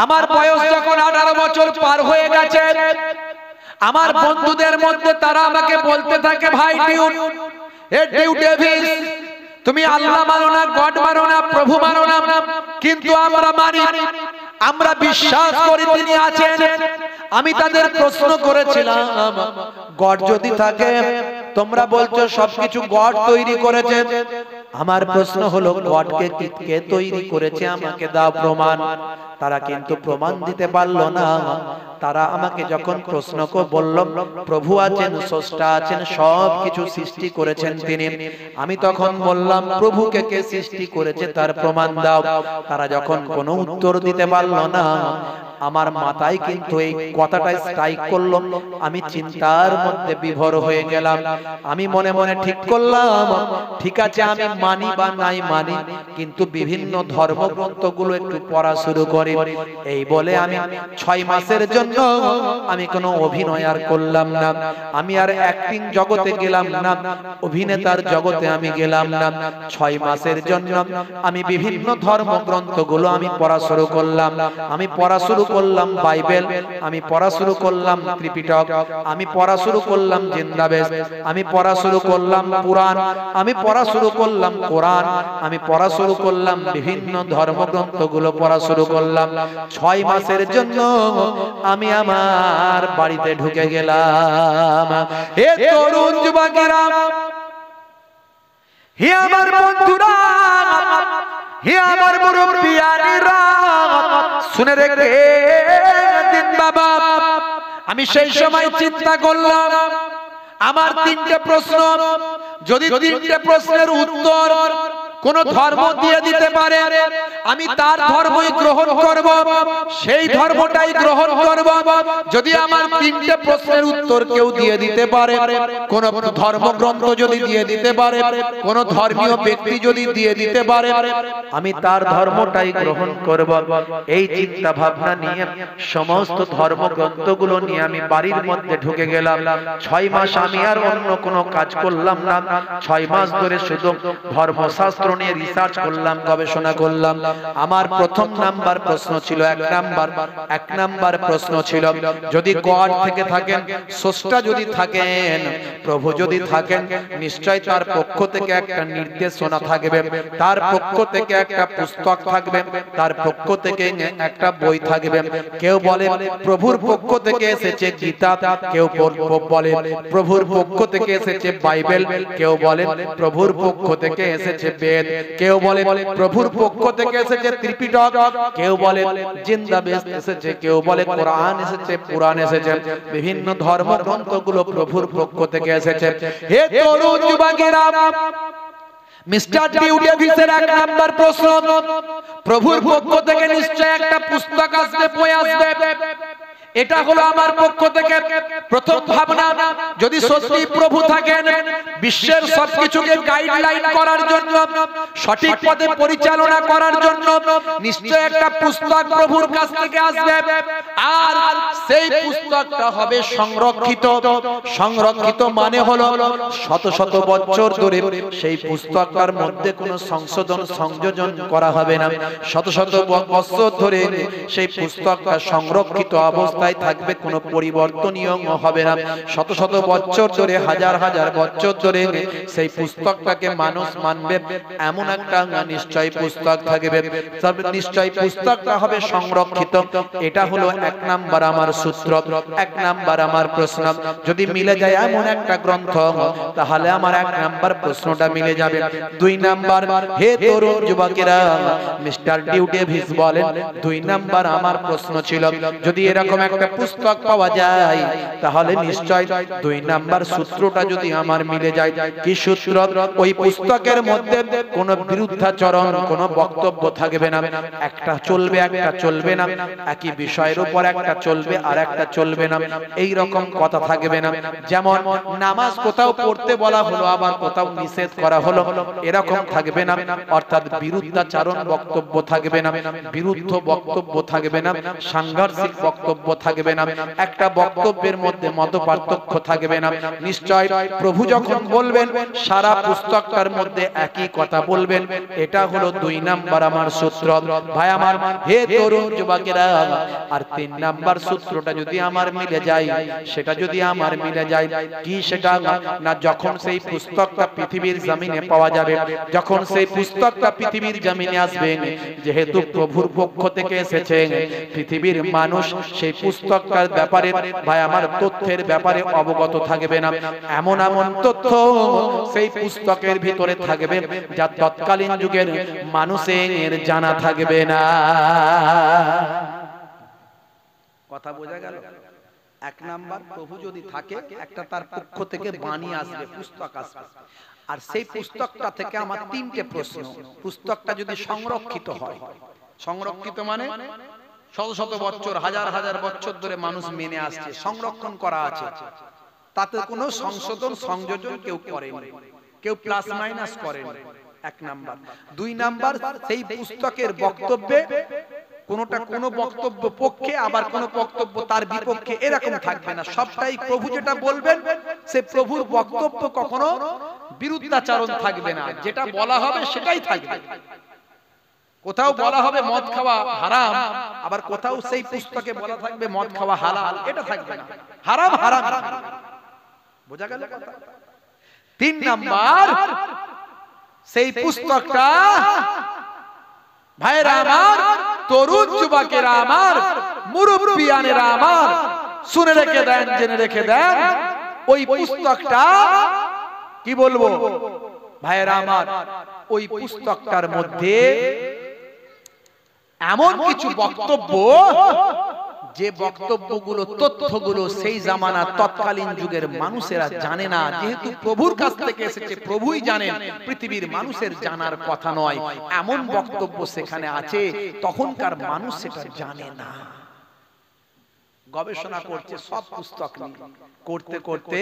আমার বয়স যখন 18 বছর পার হয়ে গেছে, আমার বন্ধুদের মধ্যে তারা আমাকে বলতে থাকে, ভাই ডিউ, হে ডিউ ডেভিস, তুমি আল্লাহ মানো না, গড মানো না, প্রভু মানো না, কিন্তু আমরা মানি, আমরা বিশ্বাস করি তিনি আছেন। আমি তাদের প্রশ্ন করেছিলাম, গড যদি থাকে, তোমরা বলছো সবকিছু গড তৈরি করেছে, আমার প্রশ্ন হলো গডকে কে তৈরি করেছে, আমাকে দাও প্রমাণ। তারা কিন্তু প্রমাণ দিতে পারলো না। তারা আমাকে যখন প্রশ্ন করে বলল, প্রভু আছেন, স্রষ্টা আছেন, সবকিছু সৃষ্টি করেছেন তিনি, আমি তখন বললাম, প্রভুকে কে সৃষ্টি করেছে তার প্রমাণ দাও। তারা যখন কোনো উত্তর দিতে পারলো না, আমার মাথায় কিন্তু এই কথাটা স্ট্রাইক করলো। আমি চিন্তার মধ্যে বিভোর হয়ে গেলাম। আমি মনে মনে ঠিক করলাম, ঠিক আছে আমি মানি বা নাই মানি, কিন্তু বিভিন্ন ধর্মগ্রন্থগুলো একটু পড়া শুরু করি। এই বলে আমি 6 মাসের জন্য আমি কোনো অভিনয় আর করলাম না। আমি আর অ্যাক্টিং জগতে গেলাম না, অভিনেতার জগতে আমি গেলাম না। 6 মাসের জন্য আমি বিভিন্ন ধর্মগ্রন্থগুলো আমি পড়া শুরু করলাম। আমি পড়া শুরু করলাম বাইবেল, আমি পড়া শুরু করলাম ত্রিপিটক, আমি পড়া শুরু করলাম জিন্দাবেশ, আমি পড়া শুরু করলাম পুরাণ, আমি পড়া শুরু করলাম কোরআন, আমি পড়া শুরু করলাম বিভিন্ন ধর্মগ্রন্থগুলো পড়া শুরু করলাম। 6 মাসের জন্য আমি আমার বাড়িতে ঢুকে গেলাম। হে তরুণ যুবকেরা, হে আমার বন্ধুরা, হে আমার মুরব্বিয়ানেরা, শুনে রেখে দিন বাবা। আমি সেই সময় চিন্তা করলাম আমার 3টে প্রশ্ন, যদি 3টে প্রশ্নের উত্তর কোন ধর্ম দিয়ে দিতে পারে আমি তার ধর্মই গ্রহণ করব, সেই ধর্মটাই গ্রহণ করব। যদি আমার 3টে প্রশ্নের উত্তর কেউ দিয়ে দিতে পারে, কোন ধর্মগ্রন্থ যদি দিয়ে দিতে পারে, কোন ধর্মীয় ব্যক্তি যদি দিয়ে দিতে পারে, আমি তার ধর্মটাই গ্রহণ করব। এই চিন্তা ভাবনা নিয়ে সমস্ত ধর্মগ্রন্থগুলো নিয়ে আমি বাড়ির মধ্যে ঢুকে গেলাম। 6 মাস আমি আর অন্য কোনো কাজ করলাম না। 6 মাস ধরে শুধু ধর্মশাস্ত্র নিয়ে রিসার্চ করলাম, গবেষণা করলাম। আমার প্রথম নাম্বার প্রশ্ন ছিল, 1 নাম্বার প্রশ্ন ছিল, যদি গড থেকে থাকেন, স্রষ্টা যদি থাকেন, প্রভু যদি থাকেন, নিশ্চয় তার পক্ষ থেকে একটা নির্দেশনা থাকবে, তার পক্ষ থেকে একটা পুস্তক থাকবে, তার পক্ষ থেকে একটা বই থাকবে। কেউ বলে প্রভুর পক্ষ থেকে এসেছে গীতা, কেউ বলে প্রভুর পক্ষ থেকে এসেছে বাইবেল, কেউ বলে প্রভুর পক্ষ থেকে এসেছে বেদ, কেউ বলে প্রভুর পক্ষ থেকে এসেছে ত্রিপিটক, কেউ বলে জিন্দাবেশ এসেছে, কেউ বলে কোরআন এসেছে, পুরাণ এসেছে। বিভিন্ন ধর্মগ্রন্থগুলো প্রভুর পক্ষ থেকে এসেছে। হে তরুণ যুবকেরা, মিস্টার ডিউডেভিসের 1 নাম্বার প্রশ্ন, প্রভুর পক্ষ থেকে নিশ্চয় একটা পুস্তক আসবে, বই আসবে। এটা হলো আমার পক্ষ থেকে প্রথম ভাবনা। যদি সত্যি প্রভু থাকেন, বিশ্বের সবকিছুকে গাইডলাইন করার জন্য, সঠিক পথে পরিচালনা করার জন্য নিশ্চয় একটা পুস্তক প্রভুর কাছ থেকে আসবে, আর সেই পুস্তকটা হবে সংরক্ষিত। সংরক্ষিত মানে হলো শত শত বছর ধরে সেই পুস্তকটার মধ্যে কোনো সংশোধন সংযোজন করা হবে না। শত শত বছর ধরে সেই পুস্তকটা সংরক্ষিত অবস্থা থাকবে, কোনো পরিবর্তনীয় হবে না। শত শত বছর ধরে, হাজার হাজার বছর ধরে সেই পুস্তকটাকে মানুষ মানবে, এমন একটা নিশ্চয় পুস্তক থাকবে। তবে নিশ্চয় পুস্তকটা হবে সংরক্ষিত। এটা হলো 1 নাম্বার আমার সূত্র, 1 নাম্বার আমার প্রশ্ন। যদি মিলে যায় এমন একটা গ্রন্থ, তাহলে আমার 1 নাম্বার প্রশ্নটা মিলে যাবে। 2 নাম্বার, হে তরুণ যুবকেরা, মিস্টার ডিউডেভিস বলেন 2 নাম্বার আমার প্রশ্ন ছিল, যদি এরকম একটা পুস্তক পাওয়া যায়, তাহলে নিশ্চয় 2 নাম্বার সূত্রটা যদি আমার মিলে যায়। কি সূত্র? ওই পুস্তকের মধ্যে কোনো বিরুদ্ধাচরণ, কোনো বক্তব্য থাকবে না। একটা চলবে, একটা চলবে না। একই বিষয়ের উপর একটা চলবে আর একটা চলবে না, এই রকম কথা থাকবে না। যেমন নামাজ কোথাও পড়তে বলা হলো, আবার কোথাও নিষেধ করা হলো, এরকম থাকবে না। অর্থাৎ বিরুদ্ধাচরণ বক্তব্য থাকবে না, বিরুদ্ধ বক্তব্য থাকবে না, সাংঘর্ষিক বক্তব্য থাকবে না, একটা বক্তব্যের মধ্যে মতপার্থক্য থাকবে না। নিশ্চয় প্রভু যখন বলবেন সারা পুস্তকটার মধ্যে একই কথা বলবেন। এটা হলো 2 নাম্বার আমার সূত্র। ভাই আমার, হে তরুণ যুবকেরা, আর 3 নাম্বার সূত্রটা যদি আমার মিলে যায়, সেটা যদি আমার মিলে যায়, কি সেটা না, যখন সেই পুস্তকটা পৃথিবীর জমিনে পাওয়া যাবে, যখন সেই পুস্তকটা পৃথিবীর জমিনে আসবে, যেহেতু প্রভুর পক্ষ থেকে এসেছে, পৃথিবীর মানুষ সেই পুস্তকটার ব্যাপারে, ভাই আমার, তথ্যের ব্যাপারে অবগত থাকবে না। এমন এমন তথ্য সেই পুস্তকের ভিতরে থাকবে যা তৎকালীন যুগের মানুষের জানা থাকবে না। কথা বোঝা গেল? 1 নাম্বার, প্রভু যদি থাকে, একটা তার পক্ষ থেকে বাণী আসবে, পুস্তক আসবে, আর সেই পুস্তকটা থেকে আমার 3টে প্রশ্ন। পুস্তকটা যদি সংরক্ষিত হয়, সংরক্ষিত মানে শত শত বছর, হাজার হাজার বছর ধরে মানুষ মেনে আসছে, সংরক্ষণ করা আছে, তাতে কোনো সংশোধন সংযোজন কেউ করেনি, কেউ প্লাস মাইনাস করেনি। এক নাম্বার। দুই নাম্বার, সেই পুস্তকের বক্তব্যে কোনটা কোন বক্তব্য পক্ষে আবার কোন বক্তব্য তার বিপক্ষে এরকম থাকবে না। সবটাই প্রভু যেটা বলবেন সে প্রভুর বক্তব্য, কখনো বিরুদ্ধাচরণ থাকবে না, যেটা বলা হবে সেটাই থাকবে। কোথাও বলা হবে মদ খাওয়া হারাম, আবার কোথাও সেই পুস্তকে বলা থাকবে মদ খাওয়া হালাল, এটা থাকবে না। হারাম হারাম, বোঝা গেল কথা? তিন নাম্বার, সেই পুস্তকটা ভাইরা আমার, তরুণ যুবকেরা আমার, মুরব্বিয়ানেরা আমার, শুনে রেখে দেন, জেনে রেখে দেন, ওই পুস্তকটা কি বলবো ভাইরা আমার, ওই পুস্তকটার মধ্যে এমন কিছু বক্তব্য, যে বক্তব্যগুলো, তথ্যগুলো সেই জামানা তৎকালীন যুগের মানুষেরা জানে না, যেহেতু প্রভুর কাছ থেকে এসেছে, প্রভুই জানেন, পৃথিবীর মানুষের জানার কথা নয়। এমন বক্তব্য সেখানে আছে, তখনকার মানুষ সেটা জানে না। গবেষণা করছে সব পুস্তক নিয়ে, করতে করতে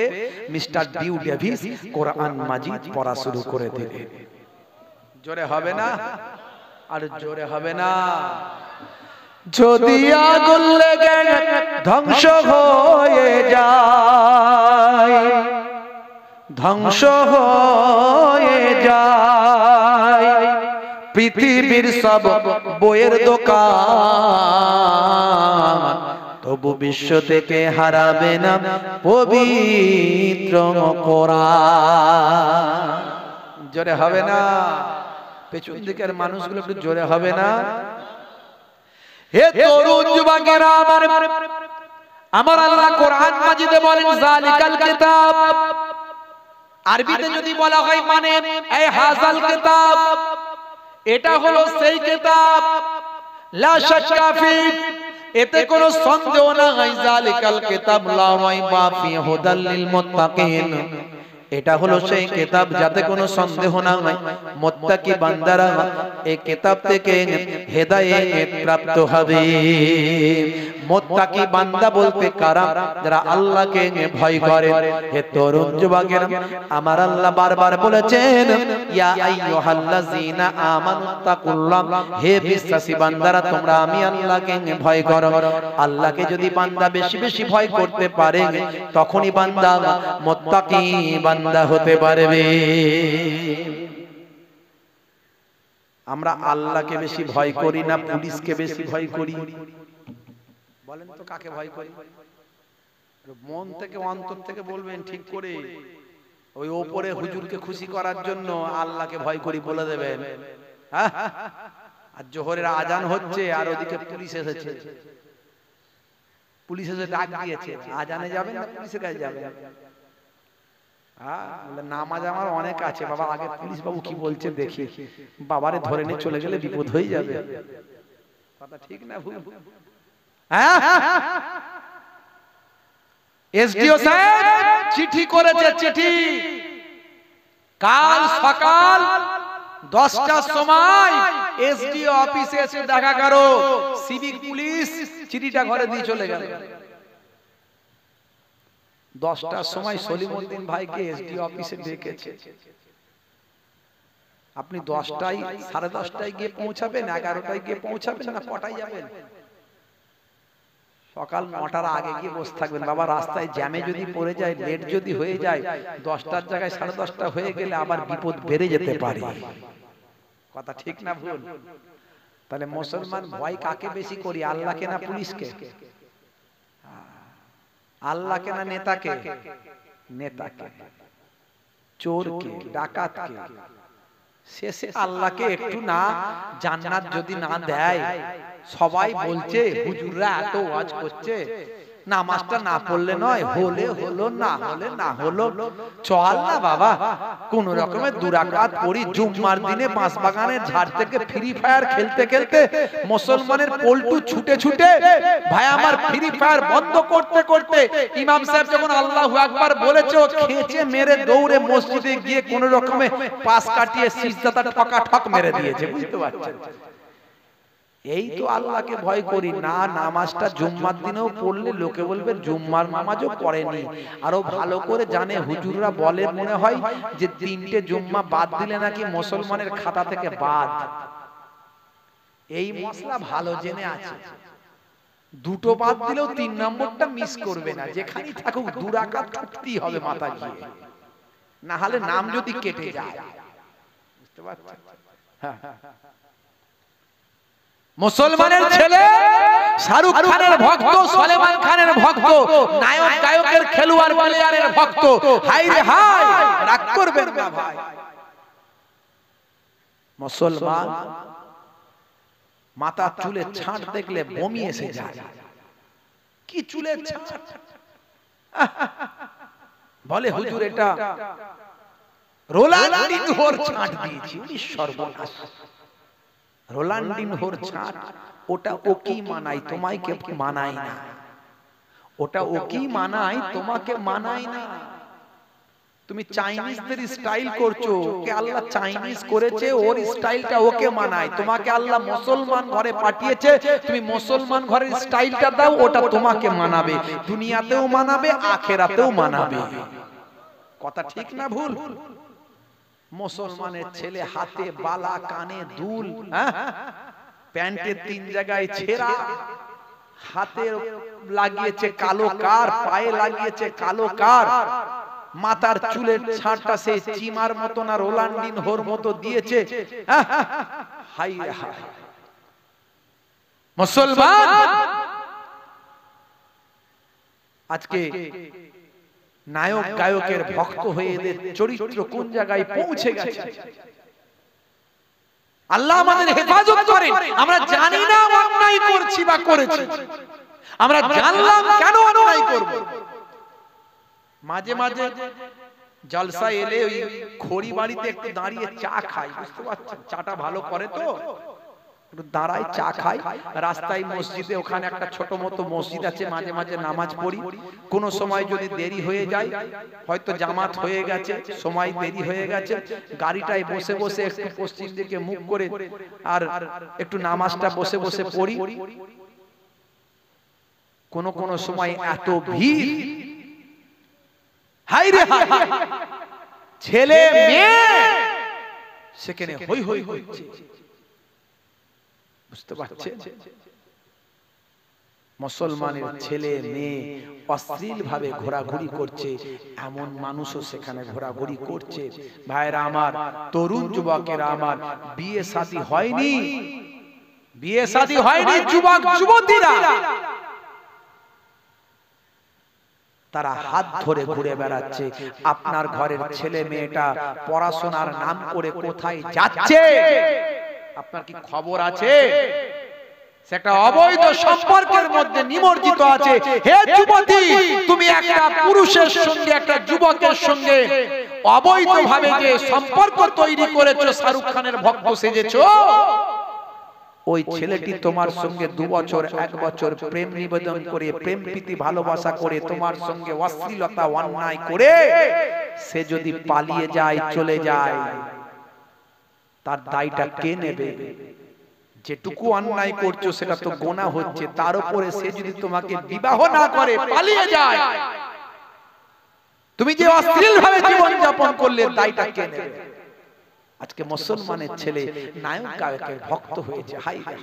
মিস্টার ডিউ ডেভিস কোরআন মাজিদ পড়া শুরু করে দিলেন। জোরে হবে না? আর জোরে হবে না? যদি আগুন লেগে ধ্বংস হয়ে যায়, ধ্বংস হয়ে যায় পৃথিবীর সব বইয়ের দোকান, তবু বিশ্ব থেকে হারাবে না পবিত্র কোরআন। জোরে হবে না? পেছন দিকের মানুষগুলো একটু জোরে হবে না? হে তরুণ যুবকেরা আমার, আমার আল্লাহ কোরআন মাজিদে বলেন যালিকাল কিতাব। আরবিতে যদি বলা হয় মানে এই হাযাল কিতাব, এটা হলো সেই কিতাব, লা শাক্কা ফি, এতে কোনো সন্দেহ নাই, যালিকাল কিতাব লা রাইবা ফি হুদাল লিল মুত্তাকিন, এটা হলো সেই কিতাব যাতে কোনো সন্দেহ না হয়, মুত্তাকি বান্দারা এই কিতাব থেকে হেদায়েত প্রাপ্ত হবে। মুত্তাকি বান্দা বলতে কারা? যারা আল্লাহকে ভয় করে। হে তরুণ যুবকেরা, আমার আল্লাহ বারবার বলেছেন ইয়া আইয়ুহাল্লাযীনা আমানুত্তাকুল্লাহ, হে বিশ্বাসী বান্দারা তোমরা আমি আল্লাহকে ভয় করো। আল্লাহকে যদি বান্দা বেশি বেশি ভয় করতে পারে, তখনই বান্দা মুত্তাকি বান্দা হতে পারবে। আমরা আল্লাহকে বেশি ভয় করি না পুলিশকে বেশি ভয় করি? বলেন তো কাকে ভয় করি? মন থেকে, অন্তর থেকে বলবেন ঠিক করে। ওই ওপরে হুজুরকে খুশি করার জন্য আল্লাহকে ভয় করি বলে দেবেন, হ্যাঁ? আর জোহরের আজান হচ্ছে আর ওদিকে পুলিশ এসেছে, পুলিশ এসে ডাক দিয়েছে, আজানে যাবেন না পুলিশের কাছে যাবেন? নামাজ আমার অনেক আছে বাবা, আগে পুলিশ বাবু কি বলছে দেখি, বাবারে ধরে নিয়ে চলে গেলে বিপদ হয়ে যাবে। কথা ঠিক না ভুল? এসডিও সাহেব চিঠি করেছে, চিঠি কাল সকাল 10টার সময় এসডিও অফিসে এসে দেখা করো, সিভিক পুলিশ চিঠিটা ঘরে দিয়ে চলে গেল। 10টার সময় সলিমউদ্দিন ভাইকে এসডিও অফিসে ডেকেছে। আপনি 10টায়, 10:30টায় গিয়ে পৌঁছাবেন, 11টায় গিয়ে পৌঁছাবেন, না কটায় যাবেন? সকাল 9টার আগে গিয়ে বসে থাকবেন। বাবা রাস্তায় জ্যামে যদি পড়ে যায়, লেট যদি হয়ে যায়, 10টার জায়গায় 10:30টা হয়ে গেলে আবার বিপদ বেড়ে যেতে পারে। কথা ঠিক না ভুল? তাহলে মুসলমান ভয় কাকে বেশি করি, আল্লাহকে না পুলিশকে? আল্লাহকে না নেতাকে? নেতাকে, চোরকে, ডাকাতকে। শেষে আল্লাহকে একটু না জান্নাত যদি না দেয়, সবাই বলছে হুজুররা এত ওয়াজ করছে, নামাজটা না পড়লে নয়, হলে হলো, না হলে না হলো, চল না বাবা কোন রকমের 2 রাকাত পড়ি। জুম্মার দিনে বাঁশবাগানের ঝাড় থেকে ফ্রি ফায়ার খেলতে খেলতে মুসলমানের পল্টু ছুটে ছুটে, ভাই আমার ফ্রি ফায়ার বন্ধ করতে করতে ইমাম সাহেব যখন আল্লাহু আকবার বলেছে, ও খেঁচে মেরে দৌড়ে মসজিদে গিয়ে কোন রকমে পাশ কাটিয়ে সিজদাটা ঠকা ঠক মেরে দিয়েছে। বুঝতে পারছেন? এই তো আল্লাহকে ভয় করি না। নামাজটা জুম্মার দিনেও পড়লে লোকে বলবে জুম্মার নামাজও পড়েনি। আরো ভালো করে জানে, হুজুররা বলে মনে হয় যে 3টে জুম্মা বাদ দিলে নাকি মুসলমানের খাতা থেকে বাদ। এই মশলা ভালো জেনে আছে, 2টো বাদ দিলেও 3 নম্বরটা মিস করবে না। যেখানেই থাকুক 2 রাকাত ছুটতেই হবে মাথা গিয়ে, না হলে নাম যদি কেটে যায়। বুঝতে পারছেন? হ্যাঁ, মুসলমানের ছেলে শাহরুখ খানের ভক্ত, সলমান খানের ভক্ত, নায়ক গায়কের খেলোয়াড় প্লেয়ারের ভক্ত। হাই রে হাই, রাগ করবেন না ভাই। মুসলমান মাথা চুলে ছাঁট দেখলে বমি এসে যায়। কি চুলের ছাঁট? বলে হুজুর এটা রোনাল্ডিনহোর ছাঁট দিয়েছি। সর্বনাশ! রোনাল্ডিনহোর ছাঁট, ওটা ও কি মানায়, তোমায় কে মানায় না। ওটা ও কি মানায়, তোমাকে মানায় না। তুমি চাইনিজদের স্টাইল করছো, ওকে আল্লাহ চাইনিজ করেছে, ওর স্টাইলটা ওকে মানায়। তোমাকে আল্লাহ মুসলমান ঘরে পাঠিয়েছে, তুমি মুসলমান ঘরের স্টাইলটা দাও, ওটা তোমাকে মানাবে। দুনিয়াতেও মানাবে, আখিরাতেও মানাবে। কথা ঠিক না ভুল? মুসলমানের ছেলে হাতে বালা, কানে দুল, প্যান্টের 3 জায়গায় ছেঁড়া, হাতে লাগিয়েছে কালো কার, পায়ে লাগিয়েছে কালো কার, মাথার চুলের ছাঁটটা সেই চিমার মতো না রোনাল্ডিনহোর মতো দিয়েছে। High high! মুসলমান আজকে নায়ক গায়কের ভক্ত হয়ে এদের চরিত্র কোন জায়গায় পৌঁছে গেছে। আল্লাহ আমাদের হেফাজত করেন। আমরা জানি না অন্যায় করছি বা করেছি, আমরা জানলাম কেন অন্যায় করব। মাঝে মাঝে জলসা এলে ওই খড়ি বাড়িতে একটু দাঁড়িয়ে চা খাই। বুঝতে পারছেন? চাটা ভালো করে তো, একটু দাঁড়াই চা খাই। রাস্তায় মসজিদে, ওখানে একটা ছোট মতো মসজিদ আছে, মাঝে মাঝে নামাজ পড়ি। কোন সময় যদি দেরি হয়ে যায়, হয়তো জামাত হয়ে গেছে, সময় দেরি হয়ে গেছে, গাড়িটায় বসে বসে একটু পশ্চিম দিকে মুখ করে আর একটু নামাজটা বসে বসে পড়ি। কোন কোন সময় এত ভিড়, হাই রে হাই, ছেলে মেয়ে সেখানে হই হই হচ্ছে। বুঝতে পারছেন? মুসলমানের ছেলে মেয়ে অশ্লীল ভাবে ঘোরাঘুরি করছে, এমন মানুষও সেখানে ঘোরাঘুরি করছে। ভাইরা আমার, তরুণ যুবকেরা আমার, বিয়ে শাদী হয়নি, বিয়ে শাদী হয়নি, যুবক যুবতীরা তারা হাত ধরে ঘুরে বেড়াচ্ছে। আপনার ঘরের ছেলে মেয়েটা পড়াশোনার নাম করে কোথায় যাচ্ছে আপনার কি খবর আছে? সেটা অবৈধ সম্পর্কের মধ্যে নিমজ্জিত আছে। হে যুবতী, তুমি একটা পুরুষের সঙ্গে, একটা যুবকের সঙ্গে অবৈধভাবে যে সম্পর্ক তৈরি করেছো, শাহরুখ খানের ভক্ত সেজেছো, ওই ছেলেটি তোমার সঙ্গে 2 বছর 1 বছর প্রেম নিবেদন করে, প্রেম প্রীতি ভালোবাসা করে, তোমার সঙ্গে অশ্লীলতা অন্যায় করে সে যদি পালিয়ে যায়, চলে যায়, তার দায়টা কে নেবে? যেটুকু অন্যায় করছো সেটা তো গুনাহ হচ্ছে, তার উপরে সে যদি তোমাকে বিবাহ না করে, পালিয়ে যায়, তুমি যে অশ্লীল ভাবে জীবন যাপন করলে, দায়টা কে নেবে? আজকে মুসলমানের ছেলে নায়ক গায়কের ভক্ত হয়েছে। High high!